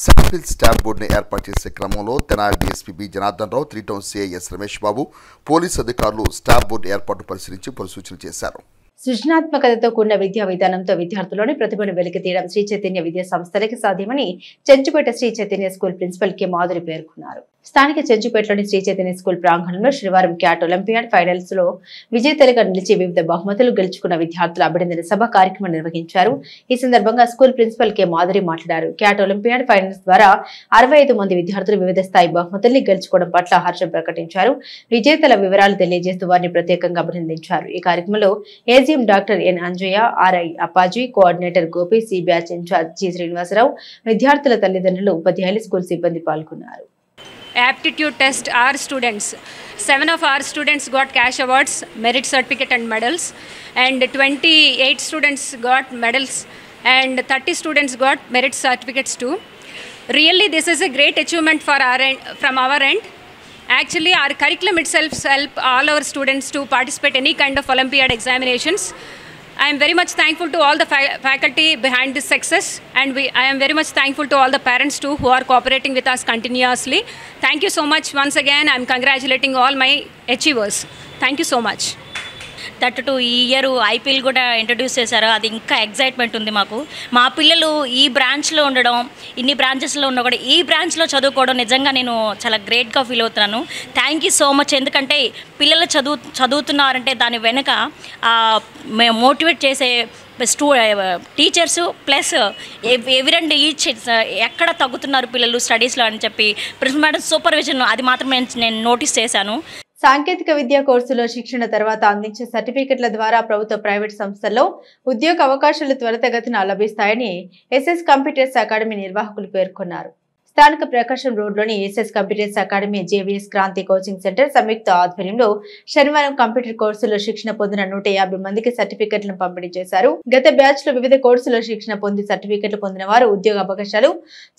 శాంపిల్ స్టాంప్ బోర్డును ఏర్పాటు చేసే క్రమంలో Tenali DSP B Janardhan Rao, 3 town CI yes Ramesh Babu, police అధికారులు స్టాంప్ బోర్డు ఏర్పాటు పరిశీలించి పలు సూచనలు చేశారు. సృజనాత్మకతతో కూడిన విద్యా విధానంతో విద్యార్థుల్లోని ప్రతిభను వెలికితీయడం శ్రీ చైతన్య విద్యా సంస్థలకి సాధ్యమని Chenchupeta Sri Chaitanya school principal K Madhuri పేర్కొన్నారు. స్థానిక చెంచుపేటలోని శ్రీ చైతన్య స్కూల్ ప్రాంగణంలో శనివారం క్యాట్ ఒలింపియాడ్ ఫైనల్స్ లో విజేతలుగా నిలిచి వివిధ బహుమతులు గెలుచుకున్న విద్యార్థుల అభినందన సభ కార్యక్రమం నిర్వహించారు. ఈ సందర్భంగా స్కూల్ ప్రిన్సిపల్ కె మాధురి మాట్లాడారు. క్యాట్ ఒలింపియాడ్ ఫైనల్స్ ద్వారా 65 మంది విద్యార్థులు వివిధ స్థాయి బహుమతుల్ని గెలుచుకోవడం పట్ల హర్షం ప్రకటించారు. విజేతల వివరాలు తెలియజేస్తూ వారిని ప్రత్యేకంగా అభినందించారు. ఈ కార్యక్రమంలో AGM doctor N Anjaiah, RI Appaji, coordinator Gopi, C batch in charge G Srinivasarao, విద్యార్థుల తల్లిదండ్రులు, ఉపాధ్యాయులు, స్కూల్ సిబ్బంది పాల్గొన్నారు. Aptitude test, our students, 7 of our students got cash awards, merit certificate and medals, and 28 students got medals, and 30 students got merit certificates too. Really, this is a great achievement for our end, from our end. Actually, our curriculum itself help all our students to participate any kind of Olympiad examinations. I am very much thankful to all the faculty behind this success, and I am very much thankful to all the parents too who are cooperating with us continuously. Thank you so much once again. I am congratulating all my achievers. Thank you so much. 32 ఈ ఇయర్ ఐపీఎల్ కూడా ఇంట్రడ్యూస్ చేశారు. అది ఇంకా ఎగ్జైట్మెంట్ ఉంది మాకు. మా పిల్లలు ఈ బ్రాంచ్లో ఉండడం, ఇన్ని బ్రాంచెస్లో ఉన్నా కూడా ఈ బ్రాంచ్లో చదువుకోవడం నిజంగా నేను చాలా గ్రేట్గా ఫీల్ అవుతున్నాను. Thank you so much. ఎందుకంటే పిల్లలు చదువుతున్నారంటే దాని వెనుక మోటివేట్ చేసే టీచర్స్ ప్లస్ ఎవరండి ఈచ్ ఎక్కడ తగ్గుతున్నారు పిల్లలు స్టడీస్లో అని చెప్పి ప్రిన్సిపల్ మేడం సూపర్విజన్ అది మాత్రం నేను నోటీస్ చేశాను. సాంకేతిక విద్యా కోర్సులో శిక్షణ తర్వాత అందించే సర్టిఫికెట్ల ద్వారా ప్రభుత్వ ప్రైవేట్ సంస్థల్లో ఉద్యోగ అవకాశాలు త్వరితగతిన లభిస్తాయని ఎస్ఎస్ కంప్యూటర్స్ అకాడమీ నిర్వాహకులు పేర్కొన్నారు. స్థానిక ప్రకాశం రోడ్లోని SS computers academy JVS Kranti coaching centre సంయుక్త ఆధ్వర్యంలో శనివారం కంప్యూటర్ కోర్సులో శిక్షణ పొందిన 150 మందికి సర్టిఫికెట్లను పంపిణీ చేశారు. గత బ్యాచ్ లో వివిధ కోర్సులో శిక్షణ పొంది సర్టిఫికెట్లు పొందిన వారు ఉద్యోగ అవకాశాలు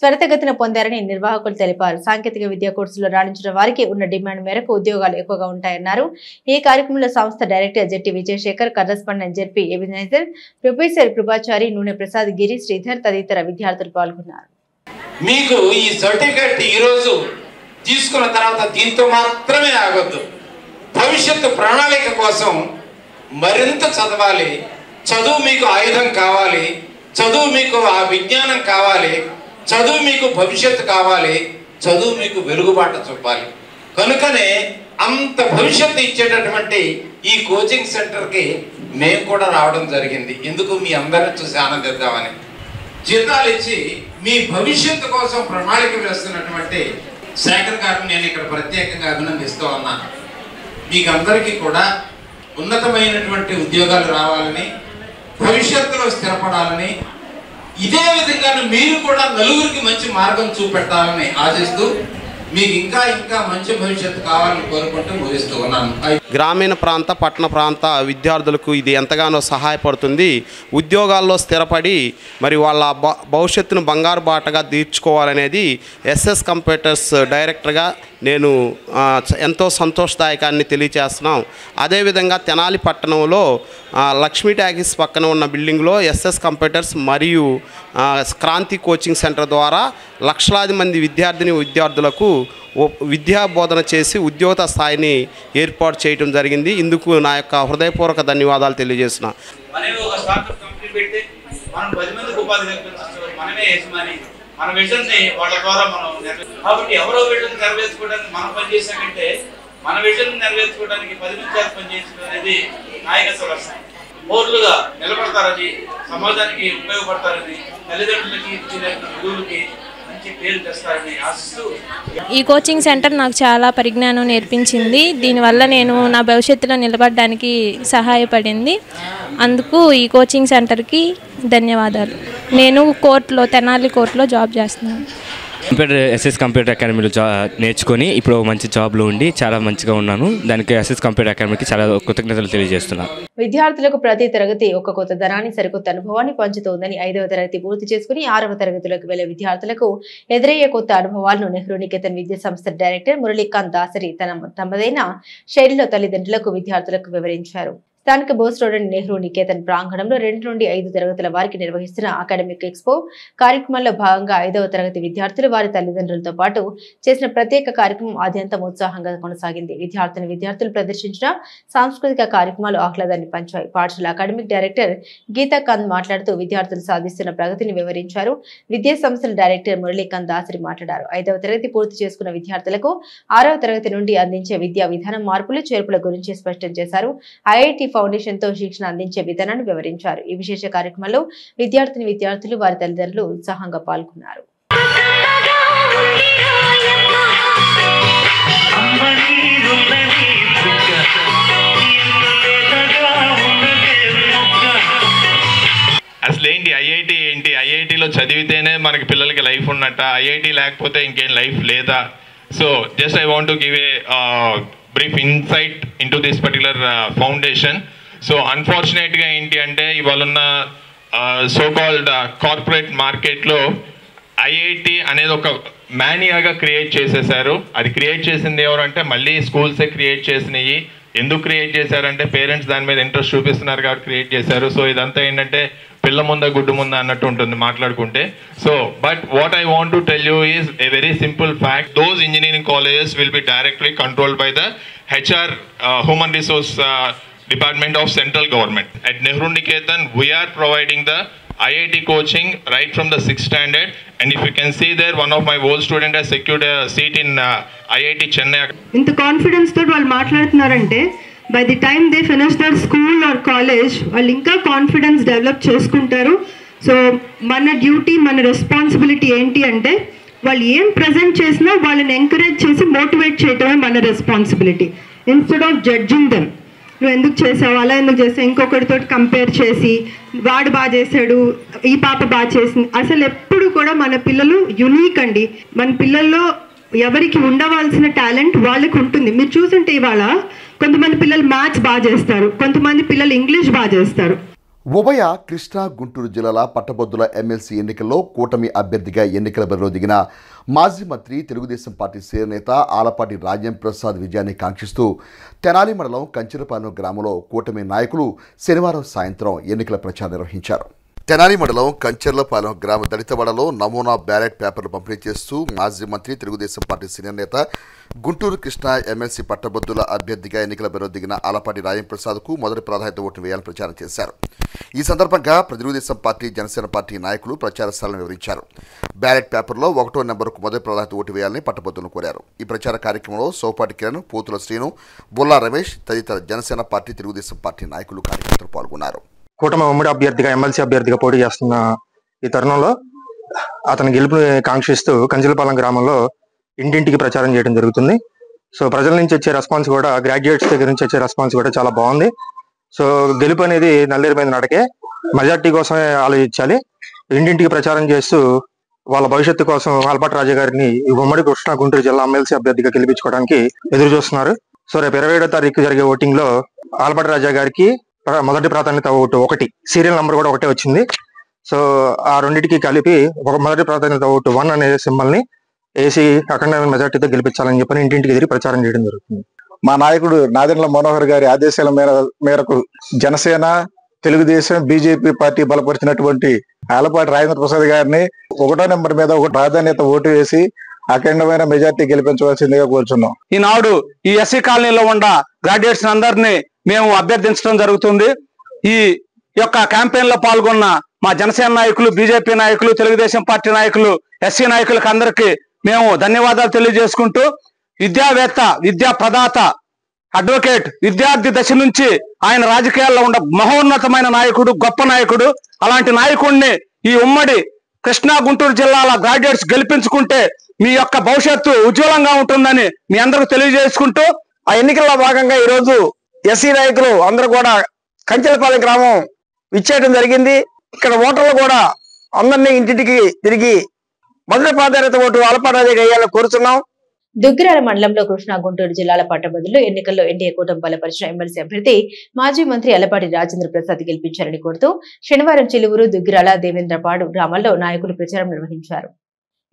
త్వరితగతిన పొందారని నిర్వాహకులు తెలిపారు. సాంకేతిక విద్యా కోర్సులో రాణించిన వారికి ఉన్న డిమాండ్ మేరకు ఉద్యోగాలు ఎక్కువగా ఉంటాయన్నారు. ఈ కార్యక్రమంలో సంస్థ director Jetti Vijayasekhar, correspondent ZP Ebinaizer, professor Krupachari, Nune Prasad, గిరి, శ్రీధర్ తదితర విద్యార్థులు పాల్గొన్నారు. మీకు ఈ సర్టిఫికేట్ ఈరోజు తీసుకున్న తర్వాత దీంతో మాత్రమే ఆగొద్దు. భవిష్యత్తు ప్రణాళిక కోసం మరింత చదవాలి. చదువు మీకు ఆయుధం కావాలి, చదువు మీకు ఆ విజ్ఞానం కావాలి, చదువు మీకు భవిష్యత్తు కావాలి, చదువు మీకు వెలుగుబాట చూపాలి. కనుకనే అంత భవిష్యత్తు ఇచ్చేటటువంటి ఈ కోచింగ్ సెంటర్కి మేము కూడా రావడం జరిగింది. ఎందుకు మీ అందరిని చూసి ఆనందిద్దామని. జీతాలు ఇచ్చి మీ భవిష్యత్తు కోసం ప్రణాళిక వేస్తున్నటువంటి శేఖర్ గారిని నేను ఇక్కడ ప్రత్యేకంగా అభినందిస్తూ ఉన్నాను. మీకు అందరికీ కూడా ఉన్నతమైనటువంటి ఉద్యోగాలు రావాలని, భవిష్యత్తులో స్థిరపడాలని, ఇదే విధంగా మీరు కూడా నలుగురికి మంచి మార్గం చూపెట్టాలని ఆశిస్తూ మీకు ఇంకా ఇంకా మంచి భవిష్యత్తు కావాలని కోరుకుంటూ ముగిస్తూ ఉన్నాను. గ్రామీణ ప్రాంత పట్టణ ప్రాంత విద్యార్థులకు ఇది ఎంతగానో సహాయపడుతుంది. ఉద్యోగాల్లో స్థిరపడి మరి వాళ్ళ భవిష్యత్తును బంగారు బాటగా తీర్చుకోవాలనేది ఎస్ఎస్ కంప్యూటర్స్ డైరెక్టర్గా నేను ఎంతో సంతోషదాయకాన్ని తెలియచేస్తున్నాం. అదేవిధంగా తెనాలి పట్టణంలో లక్ష్మీ టాకీస్ పక్కన ఉన్న బిల్డింగ్లో ఎస్ఎస్ కంప్యూటర్స్ మరియు క్రాంతి కోచింగ్ సెంటర్ ద్వారా లక్షలాది మంది విద్యార్థులకు విద్యా బోధన చేసి ఉద్యోగ స్థాయిని ఏర్పాటు చేయడం జరిగింది. ఇందుకు నా యొక్క హృదయపూర్వక ధన్యవాదాలు తెలియజేస్తున్నా. మన విజన్ని వాళ్ళ ద్వారా మనం కాబట్టి ఎవరో విజన్ నెరవేర్చుకోవడానికి మనం పనిచేసాకంటే మన విజన్ నెరవేర్చుకోవడానికి 10 నిమిషాలు పనిచేయడం అనేది నాయకత్వ లక్షణం. పౌరులుగా నిలబడతారని, సమాజానికి ఉపయోగపడతారని, తల్లిదండ్రులకి గురువులకి మంచి పేరు తెస్తారని ఆశిస్తూ ఈ కోచింగ్ సెంటర్ నాకు చాలా పరిజ్ఞానం నేర్పించింది. దీనివల్ల నేను నా భవిష్యత్తులో నిలబడడానికి సహాయపడింది. అందుకు ఈ కోచింగ్ సెంటర్కి ధన్యవాదాలు. నేను తెనాలి కోర్టులో జాబ్ చేస్తున్నాను. ఎస్ఎస్ కంప్యూటర్ అకాడమీలో నేర్చుకొని ఇప్పుడు మంచి జాబ్లో ఉండి చాలా మంచిగా ఉన్నాను. దానికి ఎస్ఎస్ కంప్యూటర్ అకాడమీకి చాలా కృతజ్ఞతలు తెలియజేస్తున్నాను. విద్యార్థులకు ప్రతి తరగతి ఒక కొత్త ధనాన్ని, సరికొత్త అనుభవాన్ని పంచుతోందని 5వ తరగతి పూర్తి చేసుకుని 6వ తరగతిలోకి వెళ్లే విద్యార్థులకు ఎదురయ్యే కొత్త అనుభవాలను నెహ్రూ నికేతన్ విద్యా సంస్థ డైరెక్టర్ మురళీకాంత్ దాసరి తమదైన శైలిలో తల్లిదండ్రులకు, విద్యార్థులకు వివరించారు. స్థానిక బోస్ రోడ్ నెహ్రూ నికేతన్ ప్రాంగణంలో 2 నుండి 5 తరగతుల వారికి నిర్వహిస్తున్న అకాడమిక్ ఎక్స్పో కార్యక్రమంలో భాగంగా 5వ తరగతి విద్యార్థులు వారి తల్లిదండ్రులతో పాటు చేసిన ప్రత్యేక కార్యక్రమం ఆద్యంతం ఉత్సాహంగా కొనసాగింది. విద్యార్థులు ప్రదర్శించిన సాంస్కృతిక కార్యక్రమాలు ఆహ్లాదాన్ని పంచాయి. పాఠశాల అకాడమిక్ డైరెక్టర్ గీతాకాంత్ మాట్లాడుతూ విద్యార్థులు సాధిస్తున్న ప్రగతిని వివరించారు. విద్యా సంస్థల డైరెక్టర్ మురళీకాంత్ దాసరి మాట్లాడారు. 5వ తరగతి పూర్తి చేసుకున్న విద్యార్థులకు 6వ తరగతి నుండి అందించే విద్యా విధానం మార్పులు, చేర్పుల గురించి స్పష్టం చేశారు. ఐఐటి ఫౌండేషన్ తో శిక్షణ అందించే విధానాన్ని వివరించారు. ఈ విశేష కార్యక్రమంలో విద్యార్థులు వారి తల్లిదండ్రులు ఉత్సాహంగా పాల్గొన్నారు. అసలు ఏంటి ఐఐటిలో చదివితేనే మనకి పిల్లలకి లైఫ్ ఉన్నట్ట, ఐఐటి లేకపోతే ఇంకేం లైఫ్ లేదా? So just I want to give a brief insight into this particular foundation. So unfortunately ఏంటి అంటే ఇవాళ ఉన్న సో కాల్డ్ కార్పొరేట్ మార్కెట్లో ఐఐటి అనేది ఒక మానియాగా క్రియేట్ చేసేసారు. అది క్రియేట్ చేసింది ఎవరంటే మళ్ళీ స్కూల్సే క్రియేట్ చేసినాయి. ఎందుకు క్రియేట్ చేశారంటే పేరెంట్స్ దాని మీద ఇంట్రెస్ట్ చూపిస్తున్నారు కాబట్టి క్రియేట్ చేశారు. సో ఇదంతా ఏంటంటే పిల్ల ముందా గుడ్డు ముందా అన్నట్టు ఉంటుంది మాట్లాడుకుంటే. So but what I want to tell you is a very simple fact. Those engineering colleges will be directly controlled by the HR human resource department of central government. At Nehru Niketan we are providing the IIT coaching right from the 6th standard, and if you can see there, one of my old student has secured a seat in IIT Chennai. ఇంత కాన్ఫిడెన్స్ తోటి వాళ్ళు మాట్లాడుతున్నారంటే by the time they finish their school or college వాళ్ళు ఇంకా కాన్ఫిడెన్స్ డెవలప్ చేసుకుంటారు. సో మన డ్యూటీ, మన రెస్పాన్సిబిలిటీ ఏంటి అంటే వాళ్ళు ఏం ప్రజెంట్ చేసినా వాళ్ళని ఎంకరేజ్ చేసి మోటివేట్ చేయటమే మన responsibility. Instead of judging them, నువ్వు ఎందుకు చేసావు, అలా ఎందుకు చేసావు, ఇంకొకటితో కంపేర్ చేసి వాడు బాగా చేశాడు, ఈ పాప బాగా చేసింది. అసలు ఎప్పుడు కూడా మన పిల్లలు యునీక్ అండి. మన పిల్లల్లో ఎవరికి ఉండవలసిన టాలెంట్ వాళ్ళకి ఉంటుంది. మీరు చూసుంటే ఇవాళ కొంతమంది పిల్లలు మ్యాథ్స్ బాగా చేస్తారు, కొంతమంది పిల్లలు ఇంగ్లీష్ బాగా చేస్తారు. ఉభయ కృష్ణా, గుంటూరు జిల్లాల పట్టభద్రుల ఎమ్మెల్సీ ఎన్నికల్లో కూటమి అభ్యర్థిగా ఎన్నికల బరిలో దిగిన మాజీ మంత్రి, తెలుగుదేశం పార్టీ సీనియర్ నేత ఆలపాటి రాజేంద్ర ప్రసాద్ విజయాన్ని కాంక్షిస్తూ తెనాలి మండలం కంచెరపాలెం గ్రామంలో కూటమి నాయకులు శనివారం సాయంత్రం ఎన్నికల ప్రచారం నిర్వహించారు. తెనాలి మండలం కంచెర్లపాలెం గ్రామ దళితవాడలో నమూనా బ్యాలెట్ పేపర్లు పంపిణీ చేస్తూ మాజీ మంత్రి, తెలుగుదేశం పార్టీ సీనియర్ నేత, గుంటూరు కృష్ణా ఎమ్మెల్సీ పట్టభద్రుల అభ్యర్థిగా ఎన్నికల బరిలో దిగిన ఆలపాటి రాజేంద్ర ప్రసాద్కు మొదటి ప్రాధాన్యత ఓటును వేయాలని ప్రచారం చేశారు. ఈ సందర్భంగా తెలుగుదేశం పార్టీ, జనసేన పార్టీ నాయకులు ప్రచార స్థలను వివరించారు. బ్యాలెట్ పేపర్లో 1వ నెంబర్కు మొదటి ప్రాధాన్యత ఓటు వేయాలని పట్టభద్రులను కోరారు. ఈ ప్రచార కార్యక్రమంలో సోపాటి కిరణ్, పోతుల శ్రీను, బుల్లా రమేష్ తదితర జనసేన పార్టీ, తెలుగుదేశం పార్టీ నాయకులు, కార్యకర్తలు పాల్గొన్నారు. కూటమి ఉమ్మడి అభ్యర్థిగా, ఎమ్మెల్సీ అభ్యర్థిగా పోటీ చేస్తున్న ఈ తరుణంలో అతని గెలుపుని కాంక్షిస్తూ కంచెలపాలెం గ్రామంలో ఇంటింటికి ప్రచారం చేయడం జరుగుతుంది. సో ప్రజల నుంచి వచ్చే రెస్పాన్స్ కూడా, గ్రాడ్యుయేట్స్ దగ్గర నుంచి వచ్చే రెస్పాన్స్ కూడా చాలా బాగుంది. సో గెలుపు అనేది నల్లేరు మీద నడకే, మెజార్టీ కోసమే ఆలోచించాలి. ఇంటింటికి ప్రచారం చేస్తూ వాళ్ళ భవిష్యత్తు కోసం ఆలపాటి రాజా గారిని ఉమ్మడి కృష్ణా, గుంటూరు జిల్లా ఎమ్మెల్సీ అభ్యర్థిగా గెలిపించుకోవడానికి ఎదురు చూస్తున్నారు. సో రేపు 27వ తారీఖు జరిగే ఓటింగ్ లో ఆలపాటి రాజా గారికి మొదటి ప్రాధాన్యత ఓటు 1, సీరియల్ నంబర్ కూడా 1 వచ్చింది. సో ఆ రెండింటికి కలిపి మొదటి ప్రాధాన్యత ఓటు 1 అనే సింబల్ ని వేసి అఖండ మెజార్టీతో గెలిపించాలని చెప్పని ఇంటింటికి ఎదిరి ప్రచారం చేయడం జరుగుతుంది. మా నాయకుడు నాదెండ్ల మనోహర్ గారి ఆదేశాల మేరకు జనసేన, తెలుగుదేశం, బీజేపీ పార్టీ బలపరిచినటువంటి ఆలపాటి రాజేంద్ర ప్రసాద్ గారిని 1వ నెంబర్ మీద ఒక ప్రాధాన్యత ఓటు వేసి అఖండమైన మెజార్టీ గెలిపించవలసిందిగా కోరుచున్నాం. ఈనాడు ఈ ఎస్సీ కాలనీలో ఉన్న గ్రాడ్యుయేట్స్ అందరినీ మేము అభ్యర్థించడం జరుగుతుంది. ఈ యొక్క క్యాంపెయిన్ లో పాల్గొన్న మా జనసేన నాయకులు, బీజేపీ నాయకులు, తెలుగుదేశం పార్టీ నాయకులు, ఎస్సీ నాయకులకు అందరికీ మేము ధన్యవాదాలు తెలియజేసుకుంటూ, విద్యావేత్త, విద్యా ప్రదాత అడ్వకేట్ విద్యార్థి దశ నుంచి ఆయన రాజకీయాల్లో ఉన్న మహోన్నతమైన నాయకుడు, గొప్ప నాయకుడు. అలాంటి నాయకుడిని ఈ ఉమ్మడి కృష్ణా గుంటూరు జిల్లాల గ్రాడ్యుయేట్స్ గెలిపించుకుంటే మీ యొక్క భవిష్యత్తు ఉజ్వలంగా ఉంటుందని మీ అందరికి తెలియజేసుకుంటూ, ఆ ఎన్నికల్లో భాగంగా ఈరోజు ఎస్సీ నాయకులు అందరూ కూడా కంచెలపాలెం గ్రామం విచ్చేయడం జరిగింది. ఇక్కడ ఓటర్లు కూడా అందరినీ ఇంటింటికి తిరిగి మొదటి ప్రాధాన్యత ఓటు అలపారాజే వేయాలని కోరుతున్నాం. దుగ్గిరాల మండలంలో కృష్ణా గుంటూరు జిల్లాల పట్టభద్రులు ఎన్నికల్లో ఎన్డీఏ కూటమి బలపరిచిన ఎమ్మెల్సీ అభ్యర్థి మాజీ మంత్రి అల్లపాటి రాజేంద్ర ప్రసాద్ గెలిపించారని కోరుతూ శనివారం చిలువురు, దుగ్గిరాల, దేవేంద్రపాడు గ్రామాల్లో నాయకులు ప్రచారం నిర్వహించారు.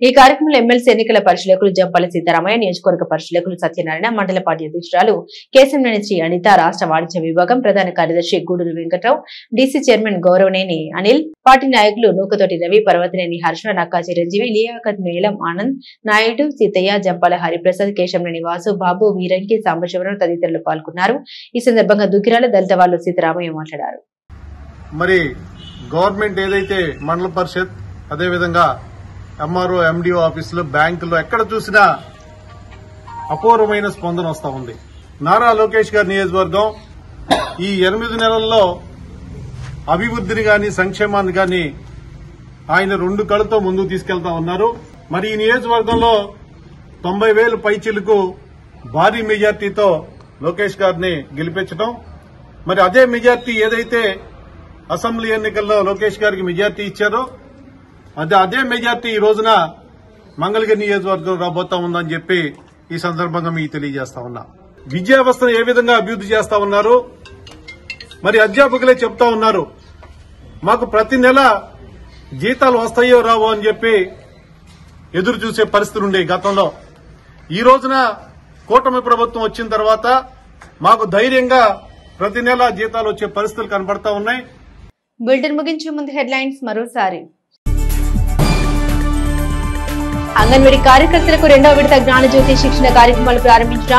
ఈ కార్యక్రమంలో ఎమ్మెల్సీ ఎన్నికల పరిశీలకులు జంపల్లి సీతారామయ్య, నియోజకవర్గ పరిశీలకులు సత్యనారాయణ, మండల పార్టీ అధ్యక్షురాలు కేశంనేని శ్రీ అనిత, రాష్ట్ర వాణిజ్య విభాగం ప్రధాన కార్యదర్శి Guduru Venkatrao, DC chairman Gowravaneni Anil, party నాయకులు నూకతోటి రవి, పర్వతనేని హర్ష, నక్కా చిరంజీవి, లియాఖత్ మేలం ఆనంద్, నాయుడు, సీతయ్య, జంపాల హరిప్రసాద్, కేశంనేని వాసు, బాబు, వీరంకి, సాంబశివరావు తదితరులు పాల్గొన్నారు. ఈ సందర్భంగా దుగ్గిరాల దళిత వాళ్ళు సీతారామయ్య మాట్లాడారు. మరి గవర్నమెంట్ ఏదైతే మండల పరిషత్, అదేవిధంగా ఎంఆర్ఓ, ఎండిఓ ఆఫీసులు, బ్యాంకుల్లో ఎక్కడ చూసినా అపూర్వమైన స్పందన వస్తూ ఉంది. నారా లోకేష్ గారి నియోజకవర్గం ఈ 8 నెలల్లో అభివృద్ధిని గాని సంక్షేమాన్ని గాని ఆయన 2 కళ్ళతో ముందుకు తీసుకెళ్తా ఉన్నారు. మరి ఈ నియోజకవర్గంలో 90,000 పైచిలకు భారీ మెజార్టీతో లోకేష్ గారిని గెలిపించడం, మరి అదే మెజార్టీ ఏదైతే అసెంబ్లీ ఎన్నికల్లో లోకేష్ గారికి మెజార్టీ ఇచ్చారో అదే మెజార్టీ ఈ రోజున మంగళగిరి నియోజకవర్గం రాబోతా ఉందని చెప్పి ఈ సందర్భంగా మీకు తెలియజేస్తా ఉన్నా. విద్యా వ్యవస్థను ఏ విధంగా అభివృద్ధి చేస్తా ఉన్నారు, మరి అధ్యాపకులే చెప్తా ఉన్నారు మాకు ప్రతి నెల జీతాలు వస్తాయో రావో అని చెప్పి ఎదురు చూసే పరిస్థితులు ఉండే గతంలో. ఈ రోజున కూటమి ప్రభుత్వం వచ్చిన తర్వాత మాకు ధైర్యంగా ప్రతి నెల జీతాలు వచ్చే పరిస్థితులు కనబడతా ఉన్నాయి. బులెటిన్ ముగించే ముందు హెడ్లైన్స్ మరోసారి. అంగన్వాడీ కార్యకర్తలకు 2వ విడత జ్ఞానజ్యోతి శిక్షణ కార్యక్రమాలు ప్రారంభించిన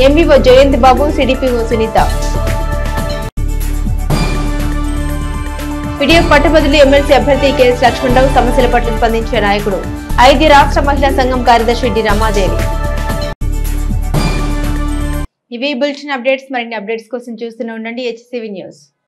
ఎంవీఓ జయంత్ బాబు, సిడిపిఓ సునీత. పీడీఎఫ్ పట్టభద్రులు ఎమ్మెల్సీ అభ్యర్థి కెఎస్ లక్ష్మణరావు సమస్యల పట్ల స్పందించే నాయకుడు. ఐది రాష్ట్ర మహిళా సంఘం కార్యదర్శి డి రమాదేవి. ఇవి బులెటిన్ అప్డేట్స్. మరిన్ని అప్డేట్స్ కోసం చూస్తూనే ఉండండి HCV న్యూస్.